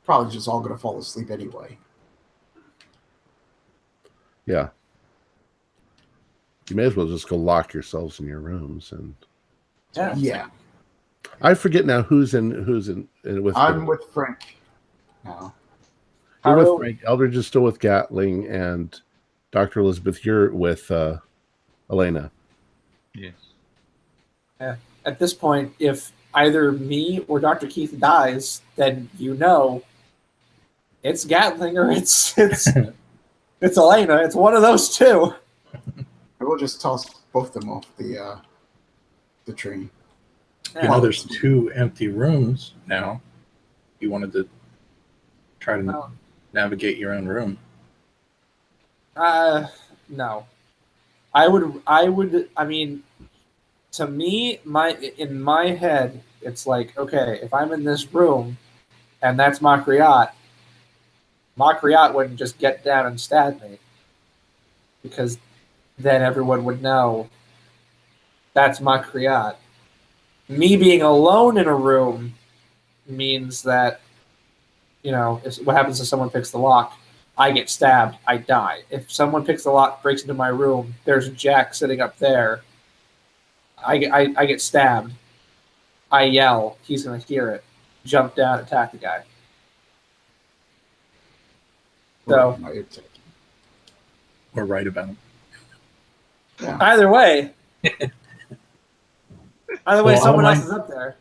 [SPEAKER 5] Probably just all going to fall asleep anyway.
[SPEAKER 1] Yeah. You may as well just go lock yourselves in your rooms. And
[SPEAKER 5] Yeah.
[SPEAKER 1] I forget now who's in with.
[SPEAKER 5] I'm with Frank now.
[SPEAKER 1] You're with Frank. Eldridge is still with Gatling, and Dr. Elizabeth, you're with Elena.
[SPEAKER 4] Yes.
[SPEAKER 3] At this point, if either me or Dr. Keith dies, then it's Gatling or it's Elena. It's one of those two.
[SPEAKER 5] I will just toss both them off the train.
[SPEAKER 2] There's 2 empty rooms now. You wanted to try to navigate your own room.
[SPEAKER 3] No. I mean, to me, in my head, it's like, okay, if I'm in this room and that's Makriat wouldn't just get down and stab me, because then everyone would know that's Makriat. Me being alone in a room means that, what happens if someone picks the lock? I get stabbed, I die. If someone picks the lock, breaks into my room, there's Jack sitting up there, I get stabbed. I yell, he's going to hear it, jump down, attack the guy. So,
[SPEAKER 2] We're right about him.
[SPEAKER 5] Yeah.
[SPEAKER 3] either way,
[SPEAKER 2] Well,
[SPEAKER 3] someone else is up there.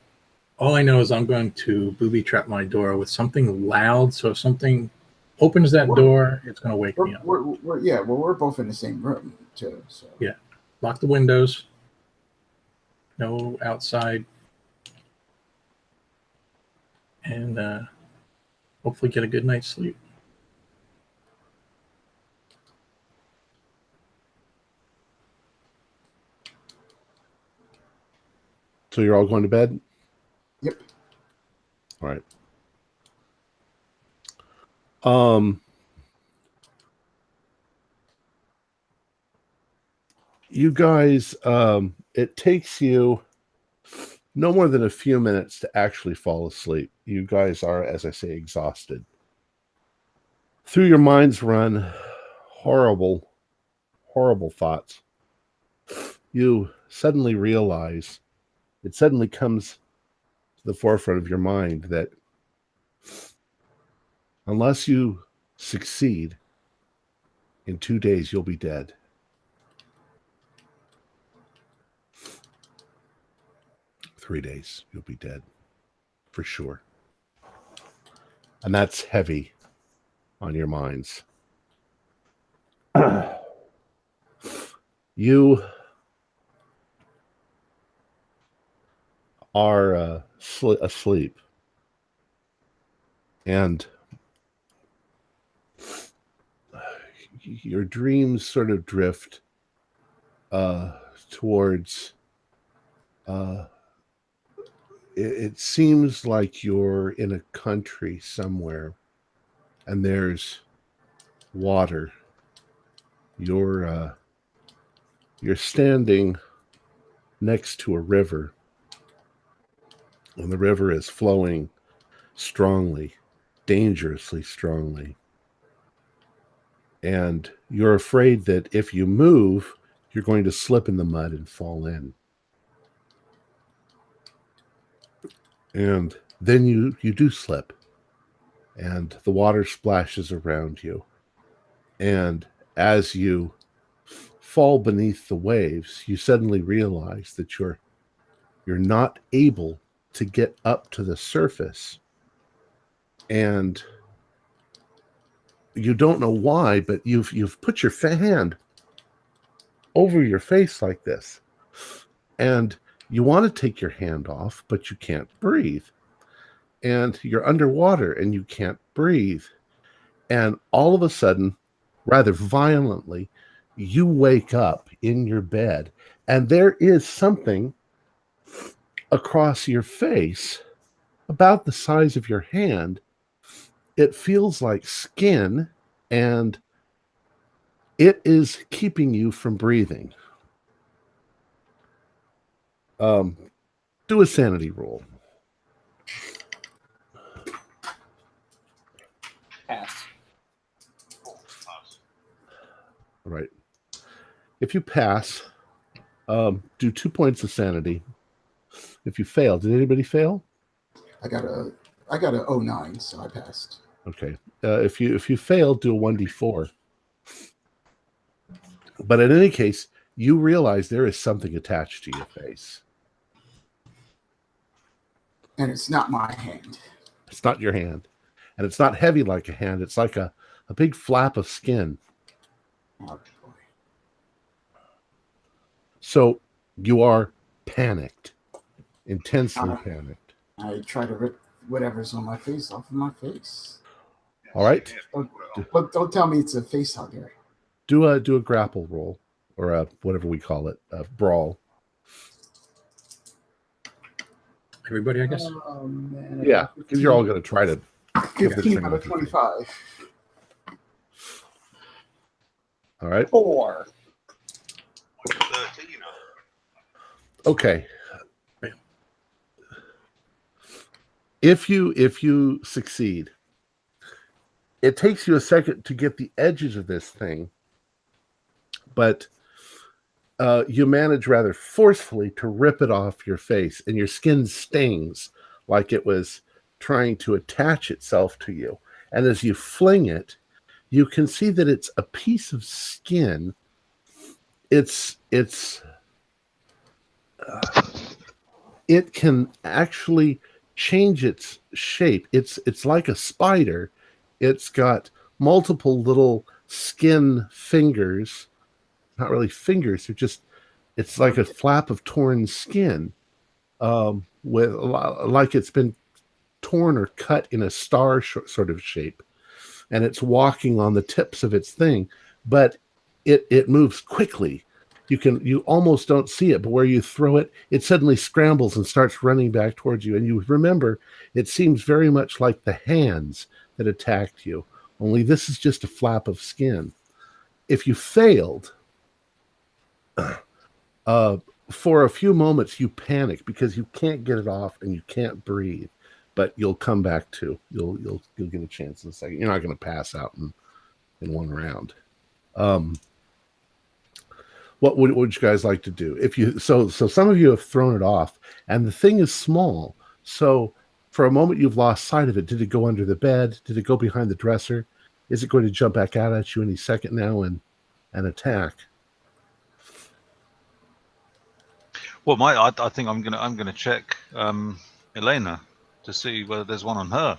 [SPEAKER 2] All I know is I'm going to booby trap my door with something loud. So if something opens that door, it's going to wake me up.
[SPEAKER 5] We're both in the same room too. So
[SPEAKER 2] Yeah. Lock the windows. No outside. And hopefully get a good night's sleep.
[SPEAKER 1] So you're all going to bed?
[SPEAKER 5] Yep.
[SPEAKER 1] All right. You guys, it takes you no more than a few minutes to actually fall asleep. You guys are, as I say, exhausted. Through your minds run horrible, horrible thoughts. You suddenly realize, it suddenly comes to the forefront of your mind that unless you succeed, in 2 days you'll be dead. Three days, you'll be dead. For sure. And that's heavy on your minds. You are asleep. And your dreams sort of drift towards it seems like you're in a country somewhere and there's water. You're standing next to a river, and the river is flowing strongly, dangerously strongly. And you're afraid that if you move, you're going to slip in the mud and fall in. And then you do slip, and the water splashes around you. And as you fall beneath the waves, you suddenly realize that you're not able to get up to the surface. And you don't know why, but you've put your hand over your face like this. And you want to take your hand off, but you can't breathe. And you're underwater and you can't breathe. And all of a sudden, rather violently, you wake up in your bed, and there is something across your face about the size of your hand. It feels like skin, and it is keeping you from breathing. Do a sanity roll.
[SPEAKER 3] Pass.
[SPEAKER 1] All right. If you pass, do 2 points of sanity. If you fail, did anybody fail?
[SPEAKER 5] I got a 09, so I passed.
[SPEAKER 1] Okay. If you fail, do a 1d4. But in any case, you realize there is something attached to your face.
[SPEAKER 5] And it's not my hand.
[SPEAKER 1] It's not your hand. And it's not heavy like a hand. It's like a big flap of skin.
[SPEAKER 5] Oh, boy.
[SPEAKER 1] So you are panicked. Intensely panicked.
[SPEAKER 5] I try to rip whatever's on my face off of my face.
[SPEAKER 1] All right.
[SPEAKER 5] But don't tell me it's a face hugger.
[SPEAKER 1] Do a grapple roll, or a whatever we call it, a brawl.
[SPEAKER 2] Everybody, I guess.
[SPEAKER 5] Man, I
[SPEAKER 1] Yeah,
[SPEAKER 5] got
[SPEAKER 1] because you're all going to try to give this
[SPEAKER 5] 15
[SPEAKER 1] thing
[SPEAKER 5] out
[SPEAKER 1] a
[SPEAKER 5] of 25.
[SPEAKER 1] All right.
[SPEAKER 3] 4.
[SPEAKER 4] 13.
[SPEAKER 1] Okay. If you succeed, it takes you a second to get the edges of this thing, but you manage rather forcefully to rip it off your face, and your skin stings like it was trying to attach itself to you. And as you fling it, you can see that it's a piece of skin. It can actually change its shape. It's like a spider. It's got multiple little skin fingers. Not really fingers. It's like a flap of torn skin, with like it's been torn or cut in a star sort of shape, and it's walking on the tips of its thing, but it moves quickly. You almost don't see it, but where you throw it, it suddenly scrambles and starts running back towards you. And you remember, it seems very much like the hands that attacked you, only this is just a flap of skin. If you failed, for a few moments you panic because you can't get it off and you can't breathe, but you'll come back to. You'll get a chance in a second. You're not going to pass out in one round. What would you guys like to do? If you so some of you have thrown it off, and the thing is small. So for a moment you've lost sight of it. Did it go under the bed? Did it go behind the dresser? Is it going to jump back out at you any second now and attack?
[SPEAKER 4] Well, I think I'm gonna check Elena to see whether there's one on her.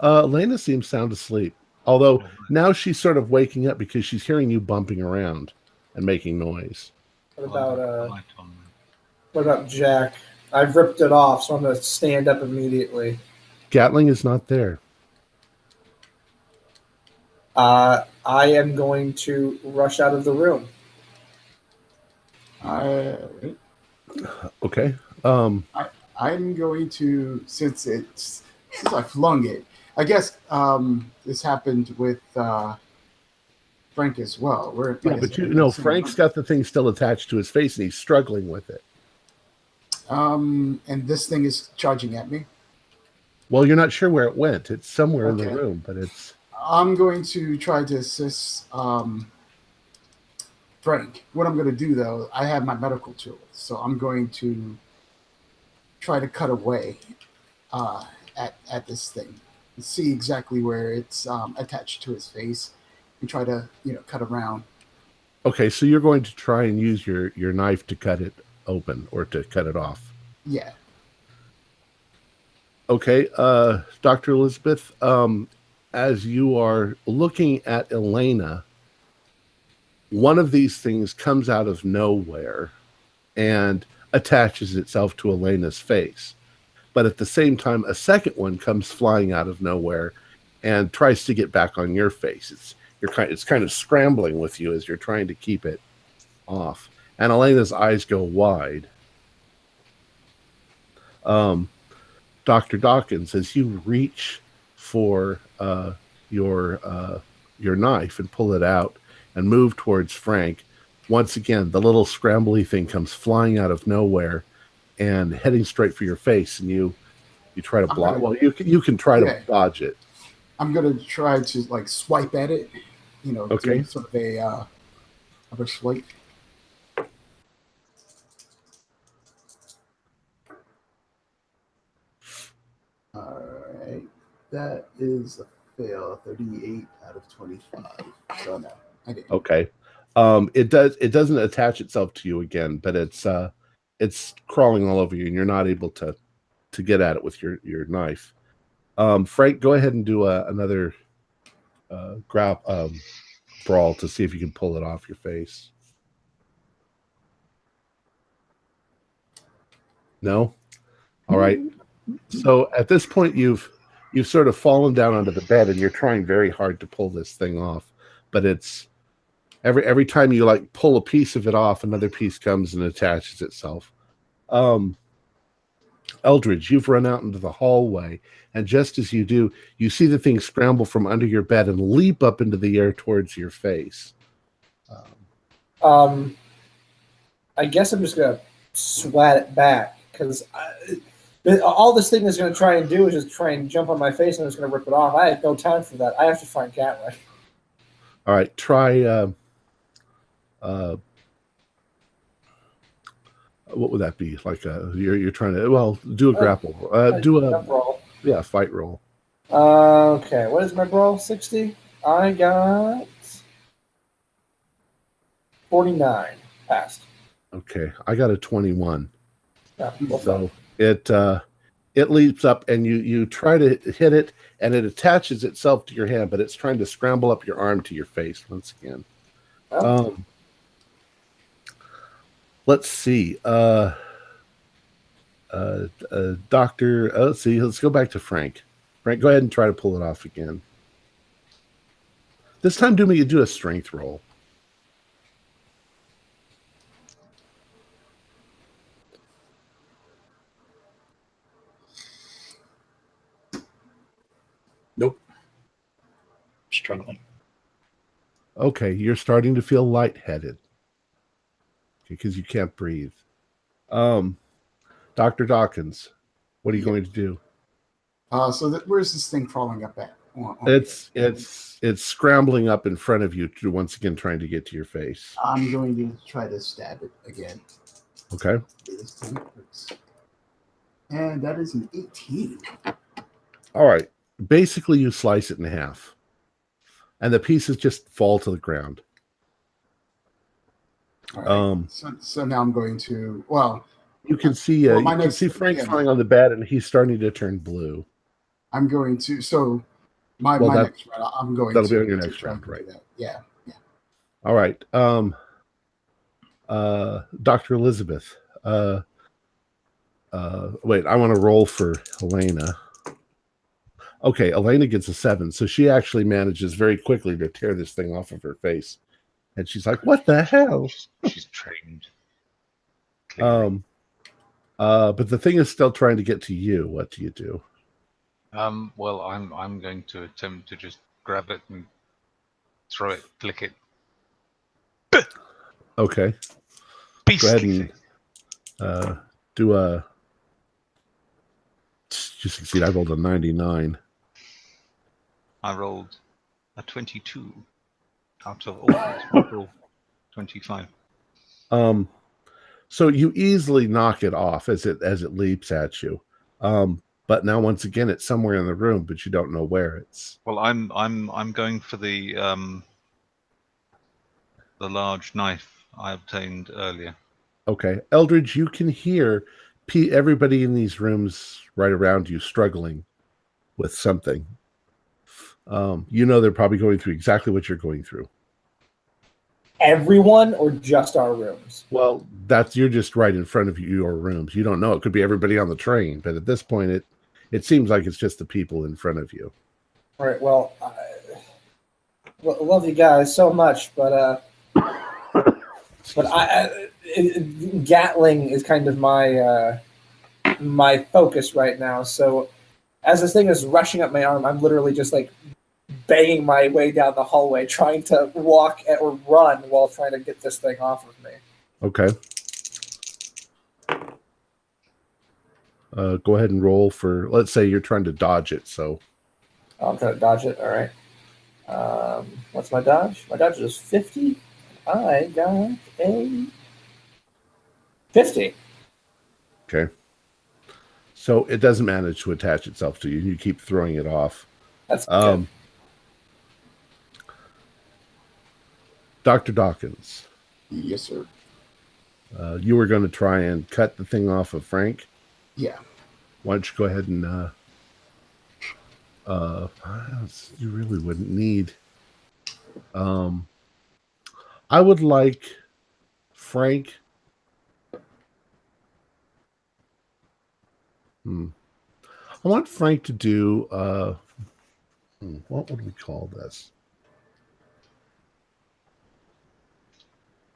[SPEAKER 1] Elena seems sound asleep, although now she's sort of waking up because she's hearing you bumping around and making noise.
[SPEAKER 3] What about Jack? I've ripped it off, so I'm going to stand up immediately.
[SPEAKER 1] Gatling is not there.
[SPEAKER 3] I am going to rush out of the room.
[SPEAKER 1] Okay.
[SPEAKER 5] I'm going to, since I flung it, I guess this happened with Frank as well.
[SPEAKER 1] But Frank's got the thing still attached to his face and he's struggling with it.
[SPEAKER 5] And this thing is charging at me.
[SPEAKER 1] Well, you're not sure where it went. It's somewhere in the room, but it's...
[SPEAKER 5] I'm going to try to assist Frank. What I'm going to do, though, I have my medical tools, so I'm going to try to cut away at this thing and see exactly where it's attached to his face and try to, cut around.
[SPEAKER 1] Okay, so you're going to try and use your knife to cut it open or to cut it off.
[SPEAKER 5] Yeah.
[SPEAKER 1] Okay, Dr. Elizabeth, as you are looking at Elena, one of these things comes out of nowhere and attaches itself to Elena's face. But at the same time, a second one comes flying out of nowhere and tries to get back on your face. It's kind of scrambling with you as you're trying to keep it off. And Elena's eyes go wide. Dr. Dawkins, as you reach for your knife and pull it out and move towards Frank, once again, the little scrambly thing comes flying out of nowhere and heading straight for your face, and you try to block. Well, you can try to dodge it.
[SPEAKER 5] I'm going to try to swipe at it,
[SPEAKER 1] okay.
[SPEAKER 5] Do sort of a swipe. All right, that is a fail. 38 out of 25. So no, I didn't.
[SPEAKER 1] Okay. It doesn't attach itself to you again, but it's crawling all over you, and you're not able to get at it with your knife. Frank, go ahead and do another brawl to see if you can pull it off your face. No? All right. So at this point, you've sort of fallen down onto the bed, and you're trying very hard to pull this thing off, but it's every time you pull a piece of it off, another piece comes and attaches itself. Eldridge, you've run out into the hallway, and just as you do, you see the thing scramble from under your bed and leap up into the air towards your face.
[SPEAKER 3] I guess I'm just gonna swat it back because all this thing is gonna try and do is just try and jump on my face and it's gonna rip it off. I have no time for that. I have to find Catway.
[SPEAKER 1] All right, try. What would that be? Like you're trying to do a grapple. Do a
[SPEAKER 3] roll.
[SPEAKER 1] Yeah, fight roll.
[SPEAKER 3] Okay, what is my brawl? 60. I got 49. Passed.
[SPEAKER 1] Okay, I got a 21.
[SPEAKER 3] Yeah,
[SPEAKER 1] so it leaps up and you try to hit it and it attaches itself to your hand, but it's trying to scramble up your arm to your face once again.
[SPEAKER 3] Oh.
[SPEAKER 1] Let's see. Doctor, let's see. Let's go back to Frank. Frank, go ahead and try to pull it off again. This time, do a strength roll.
[SPEAKER 2] Nope. Struggling.
[SPEAKER 1] Okay, you're starting to feel lightheaded because you can't breathe. Dr. Dawkins, what are you going to do?
[SPEAKER 5] Where's this thing crawling up at?
[SPEAKER 1] It's scrambling up in front of you, once again trying to get to your face.
[SPEAKER 5] I'm going to try to stab it again.
[SPEAKER 1] Okay.
[SPEAKER 5] And that is an 18.
[SPEAKER 1] All right. Basically, you slice it in half, and the pieces just fall to the ground.
[SPEAKER 5] All right. So now I'm going to. Well,
[SPEAKER 1] you can see Frank lying on the bed, and he's starting to turn blue.
[SPEAKER 5] I'm going to. So my next round, I'm going.
[SPEAKER 1] That'll be on your next round, right?
[SPEAKER 5] Yeah.
[SPEAKER 1] All right. Dr. Elizabeth. Wait, I want to roll for Elena. Okay, Elena gets a 7, so she actually manages very quickly to tear this thing off of her face, and she's like, "What the hell?"
[SPEAKER 4] She's trained.
[SPEAKER 1] But the thing is still trying to get to you. What do you do?
[SPEAKER 4] Well, I'm going to attempt to just grab it and throw it, click it.
[SPEAKER 1] Okay.
[SPEAKER 4] Beastly.
[SPEAKER 1] Go ahead and do a. You succeed. I rolled a 99.
[SPEAKER 4] I rolled a 22 out of all 25.
[SPEAKER 1] So you easily knock it off as it leaps at you. But now once again it's somewhere in the room, but you don't know where it's.
[SPEAKER 4] Well, I'm going for the large knife I obtained earlier.
[SPEAKER 1] Okay, Eldridge, you can hear everybody in these rooms right around you struggling with something. You know they're probably going through exactly what you're going through.
[SPEAKER 3] Everyone or just our rooms?
[SPEAKER 1] Well, you're just right in front of your rooms. You don't know. It could be everybody on the train, but at this point, it seems like it's just the people in front of you.
[SPEAKER 3] All right. Well, I love you guys so much, but Gatling is kind of my focus right now. So as this thing is rushing up my arm, I'm literally just like banging my way down the hallway, trying to walk or run while trying to get this thing off of me.
[SPEAKER 1] Okay. Go ahead and roll for, let's say you're trying to dodge it. So
[SPEAKER 3] I'm trying to dodge it. All right. What's my dodge? My dodge is 50. I got a 50.
[SPEAKER 1] Okay. So it doesn't manage to attach itself to you. You keep throwing it off.
[SPEAKER 3] That's good.
[SPEAKER 1] Dr. Dawkins.
[SPEAKER 5] Yes, sir.
[SPEAKER 1] You were going to try and cut the thing off of Frank?
[SPEAKER 5] Yeah.
[SPEAKER 1] Why don't you go ahead and you really wouldn't need. I would like Frank. I want Frank to do what would we call this?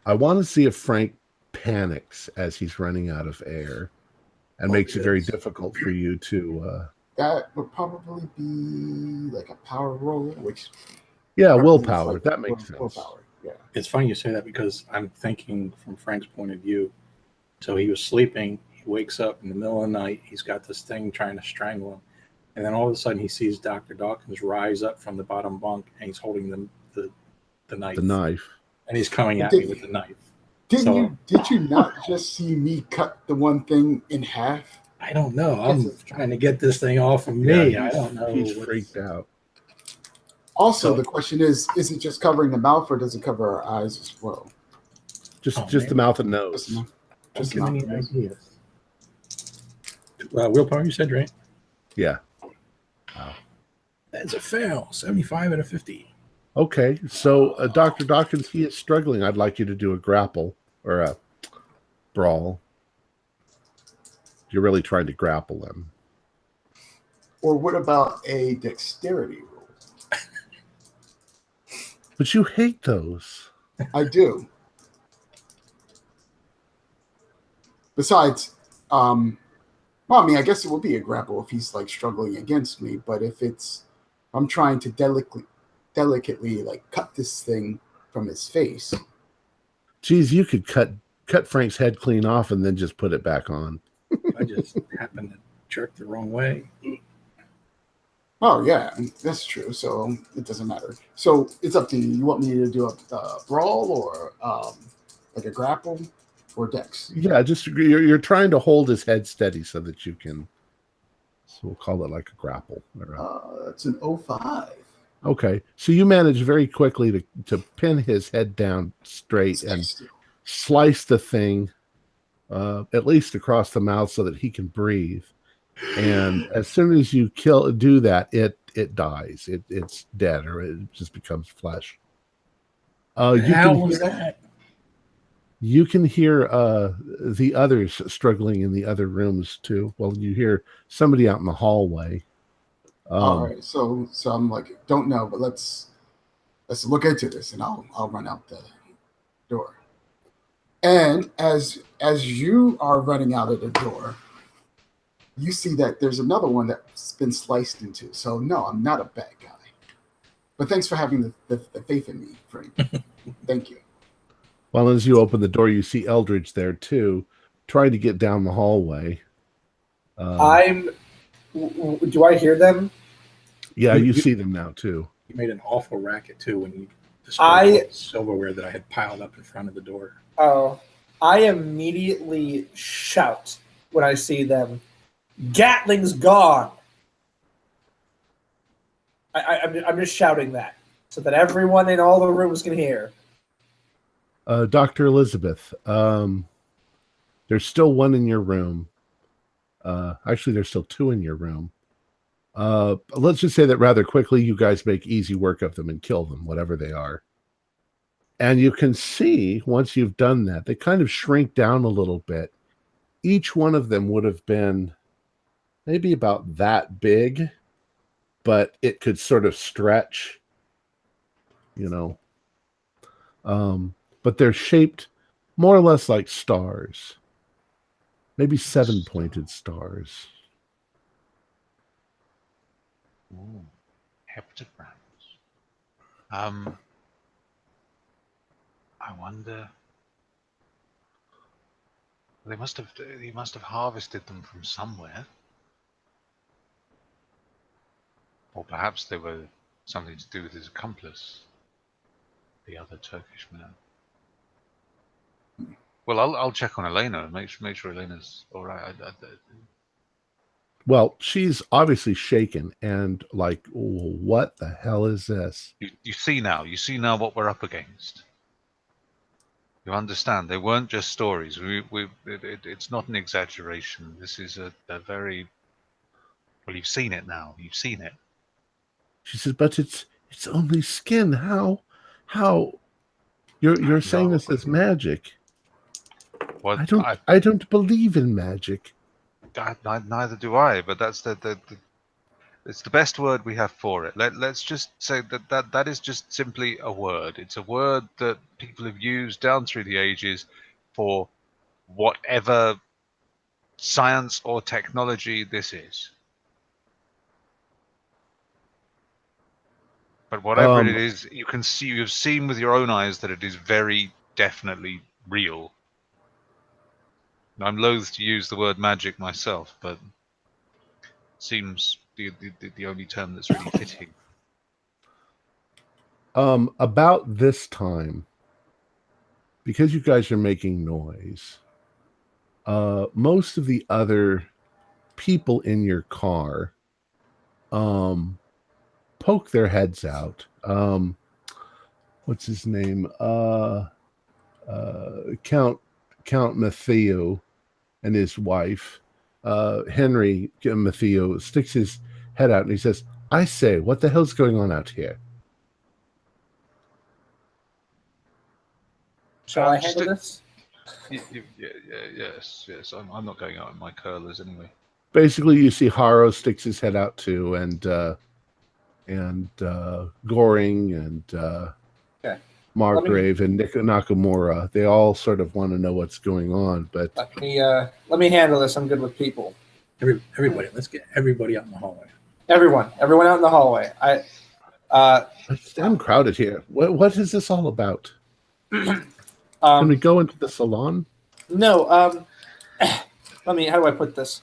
[SPEAKER 1] I want to see if Frank panics as he's running out of air. and
[SPEAKER 2] Oh,
[SPEAKER 1] makes it very
[SPEAKER 2] yes.
[SPEAKER 1] difficult for you to.
[SPEAKER 5] That would probably be like a power roll, which
[SPEAKER 1] Yeah,
[SPEAKER 5] represents,
[SPEAKER 1] willpower.
[SPEAKER 5] like,
[SPEAKER 1] That makes sense.
[SPEAKER 5] willpower. Yeah.
[SPEAKER 2] It's funny you say that because I'm thinking from Frank's point of view. So he was sleeping. He wakes up in the middle of the night. He's got this thing trying to strangle him. And then all of a sudden he sees Dr. Dawkins rise up from the bottom bunk and he's holding the knife.
[SPEAKER 1] The knife.
[SPEAKER 2] And he's coming at me with the knife.
[SPEAKER 5] Did you not just see me cut the one thing in half?
[SPEAKER 2] I don't know. I'm trying to get this thing off of me.
[SPEAKER 1] Yeah,
[SPEAKER 2] I don't know.
[SPEAKER 1] He's freaked out.
[SPEAKER 5] Also, the question is it just covering the mouth or does it cover our eyes as well?
[SPEAKER 1] Just the mouth and nose.
[SPEAKER 2] Just give me any ideas. Willpower, you said, right?
[SPEAKER 1] Yeah.
[SPEAKER 2] Wow. That's a fail. 75 out of 50.
[SPEAKER 1] Okay, so Dr. Dawkins, he is struggling. I'd like you to do a grapple or a brawl. You're really trying to grapple him.
[SPEAKER 5] Or what about a dexterity roll?
[SPEAKER 1] But you hate those.
[SPEAKER 5] I do. Besides, well, I mean, I guess it will be a grapple if he's like struggling against me. But if I'm trying to delicately like cut this thing from his face.
[SPEAKER 1] Geez, you could cut Frank's head clean off and then just put it back on.
[SPEAKER 2] I just happened to jerk the wrong way.
[SPEAKER 5] Oh yeah, that's true. So it doesn't matter. So it's up to you. You want me to do a brawl or like a grapple or dex?
[SPEAKER 1] Yeah, just you're trying to hold his head steady so that you can. So we'll call it like a grapple.
[SPEAKER 5] It's an 05.
[SPEAKER 1] Okay, so you manage very quickly to pin his head down straight and slice the thing at least across the mouth so that he can breathe. And as soon as you do that, it dies. It's dead, or it just becomes flesh. You can hear the others struggling in the other rooms too. Well, you hear somebody out in the hallway.
[SPEAKER 5] All right, so I'm like, don't know, but let's look into this, and I'll run out the door. And as you are running out of the door, you see that there's another one that's been sliced into. So no, I'm not a bad guy. But thanks for having the faith in me, Frank. Thank you.
[SPEAKER 1] Well, as you open the door, you see Eldridge there too, trying to get down the hallway.
[SPEAKER 3] Do I hear them?
[SPEAKER 1] Yeah, you see them now too.
[SPEAKER 2] You made an awful racket too when you destroyed the silverware that I had piled up in front of the door.
[SPEAKER 3] Oh, I immediately shout when I see them. Gatling's gone. I'm just shouting that so that everyone in all the rooms can hear.
[SPEAKER 1] Dr. Elizabeth, there's still one in your room. Actually, there's still two in your room. Let's just say that rather quickly, you guys make easy work of them and kill them, whatever they are. And you can see, once you've done that, they kind of shrink down a little bit. Each one of them would have been maybe about that big, but it could sort of stretch, but they're shaped more or less like stars, maybe 7-pointed stars.
[SPEAKER 4] Ooh, heptagrams. I wonder. He must have harvested them from somewhere. Or perhaps they were something to do with his accomplice, the other Turkish man. Well, I'll check on Elena and make sure Elena's all right.
[SPEAKER 1] Well, she's obviously shaken and like, what the hell is this?
[SPEAKER 4] You see now what we're up against. You understand? They weren't just stories. It's not an exaggeration. This is a very. Well, you've seen it now. You've seen it.
[SPEAKER 1] She says, but it's only skin. How? You're saying this is magic.
[SPEAKER 4] Well,
[SPEAKER 1] I don't believe in magic.
[SPEAKER 4] Neither do I. But that's it's the best word we have for it. Let's just say that is just simply a word. It's a word that people have used down through the ages for whatever science or technology this is. But whatever it is, you can see, you've seen with your own eyes that it is very definitely real. I'm loath to use the word magic myself, but it seems the only term that's really fitting.
[SPEAKER 1] About this time, because you guys are making noise, most of the other people in your car poke their heads out. What's his name? Count Matteo and his wife, Henry Matteo, sticks his head out and he says, "I say, what the hell's going on out here?"
[SPEAKER 3] Shall I handle this?
[SPEAKER 4] Yes. I'm not going out in my curlers anyway.
[SPEAKER 1] Basically, you see Haro sticks his head out too, and Goring and
[SPEAKER 3] Okay.
[SPEAKER 1] Margrave and Nakamura. They all sort of want to know what's going on, but
[SPEAKER 3] Let me handle this. I'm good with people.
[SPEAKER 2] Everybody, let's get everybody out in the hallway.
[SPEAKER 3] Everyone out in the hallway.
[SPEAKER 1] it's damn crowded here. What is this all about? Can we go into the salon?
[SPEAKER 3] No. How do I put this?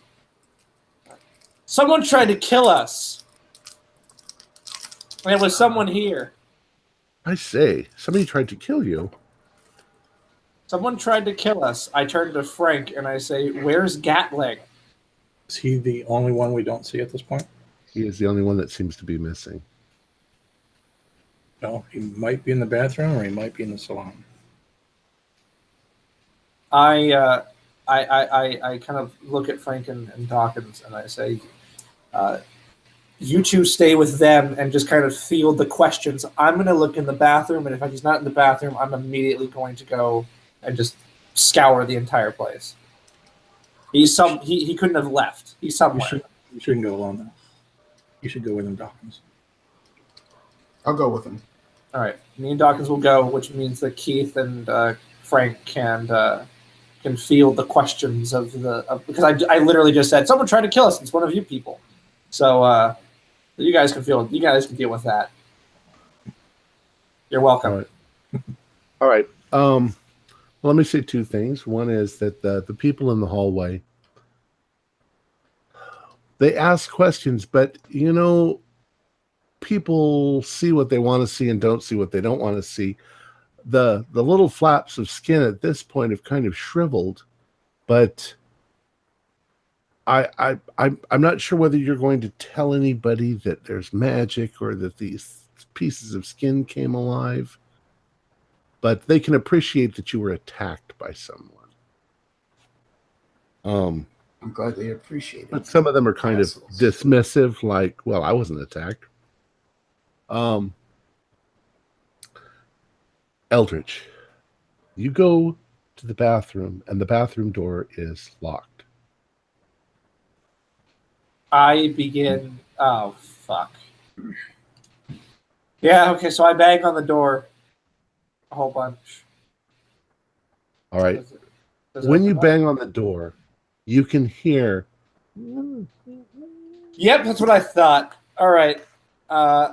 [SPEAKER 3] Someone tried to kill us. And it was someone here.
[SPEAKER 1] I say, somebody tried to kill you.
[SPEAKER 3] Someone tried to kill us. I turn to Frank and I say, "Where's Gatling?"
[SPEAKER 2] Is he the only one we don't see at this point?
[SPEAKER 1] He is the only one that seems to be missing.
[SPEAKER 2] No, he might be in the bathroom or he might be in the salon.
[SPEAKER 3] I kind of look at Frank and Dawkins and I say, "You two stay with them and just kind of field the questions. I'm going to look in the bathroom, and if he's not in the bathroom, I'm immediately going to go and just scour the entire place." He couldn't have left. He's somewhere.
[SPEAKER 2] You shouldn't go alone, though. You should go with him, Dawkins.
[SPEAKER 5] I'll go with him.
[SPEAKER 3] All right. Me and Dawkins will go, which means that Keith and Frank can field the questions because I literally just said, "Someone tried to kill us. It's one of you people." So you guys can deal with that. You're welcome.
[SPEAKER 1] All right. Let me say two things. One is that the people in the hallway, they ask questions, but people see what they want to see and don't see what they don't want to see. The little flaps of skin at this point have kind of shriveled, but I'm not sure whether you're going to tell anybody that there's magic or that these pieces of skin came alive, but they can appreciate that you were attacked by someone.
[SPEAKER 5] I'm glad they appreciate it.
[SPEAKER 1] But some of them are kind of dismissive, like, "Well, I wasn't attacked." Eldridge, you go to the bathroom, and the bathroom door is locked.
[SPEAKER 3] I begin. Oh, fuck. Yeah, okay, so I bang on the door a whole bunch.
[SPEAKER 1] All right.
[SPEAKER 3] Does it
[SPEAKER 1] When you
[SPEAKER 3] open up?
[SPEAKER 1] bang on the door, you can hear.
[SPEAKER 3] Yep, that's what I thought. All right.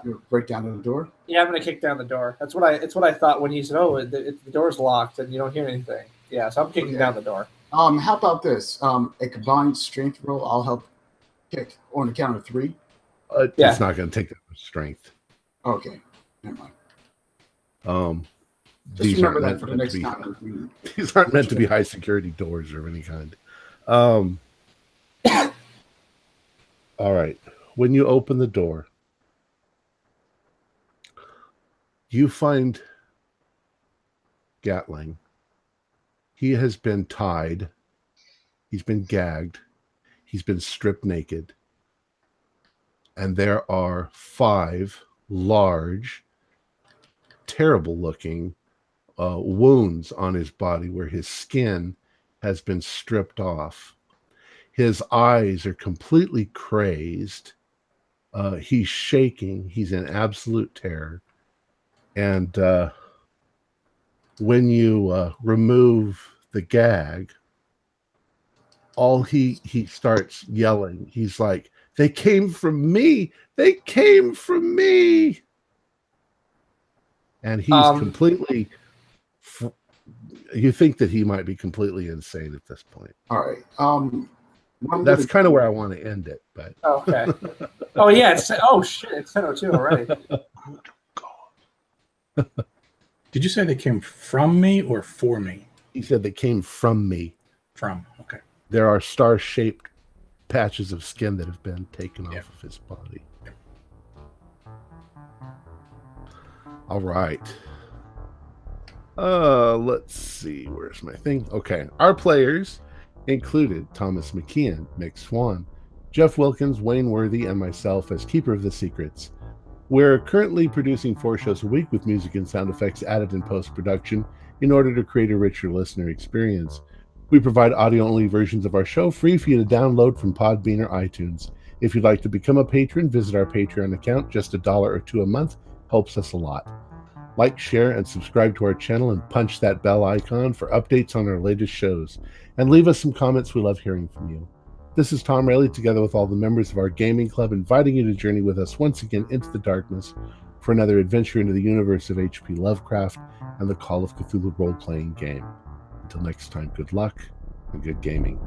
[SPEAKER 5] You break down the door.
[SPEAKER 3] Yeah, I'm gonna kick down the door. It's what I thought when he said, "Oh, the door's locked and you don't hear anything." Yeah, so I'm kicking down the door.
[SPEAKER 5] How about this? A combined strength roll. I'll help kick on the count of 3.
[SPEAKER 3] Yeah.
[SPEAKER 1] It's not going to take that much strength.
[SPEAKER 5] Okay, never mind. Just
[SPEAKER 1] These
[SPEAKER 5] remember
[SPEAKER 1] aren't
[SPEAKER 5] that
[SPEAKER 1] meant
[SPEAKER 5] for the next
[SPEAKER 1] to be-
[SPEAKER 5] time.
[SPEAKER 1] These aren't meant to be high security doors of any kind. All right. When you open the door, you find Gatling. He has been tied. He's been gagged. He's been stripped naked. And there are 5 large, terrible-looking wounds on his body where his skin has been stripped off. His eyes are completely crazed. He's shaking. He's in absolute terror. And when you remove the gag, all he starts yelling. He's like, "They came from me! They came from me!" And he's completely. You think that he might be completely insane at this point.
[SPEAKER 5] All right.
[SPEAKER 1] That's kind of where I want to end it, but
[SPEAKER 3] Okay. Oh yeah. Oh shit! It's 10:02 already.
[SPEAKER 2] God. Did you say they came from me or for me?
[SPEAKER 1] He said they came from me.
[SPEAKER 2] From. Okay.
[SPEAKER 1] There are star-shaped patches of skin that have been taken off of his body. All right. Let's see. Where's my thing? Okay. Our players included Thomas McKeon, Mick Swan, Jeff Wilkins, Wayne Worthy, and myself as Keeper of the Secrets. We're currently producing 4 shows a week with music and sound effects added in post-production in order to create a richer listener experience. We provide audio-only versions of our show free for you to download from Podbean or iTunes. If you'd like to become a patron, visit our Patreon account. Just $1 or $2 a month helps us a lot. Like, share, and subscribe to our channel and punch that bell icon for updates on our latest shows. And leave us some comments. We love hearing from you. This is Tom Rayleigh, together with all the members of our gaming club, inviting you to journey with us once again into the darkness for another adventure into the universe of H.P. Lovecraft and the Call of Cthulhu role-playing game. Until next time, good luck and good gaming.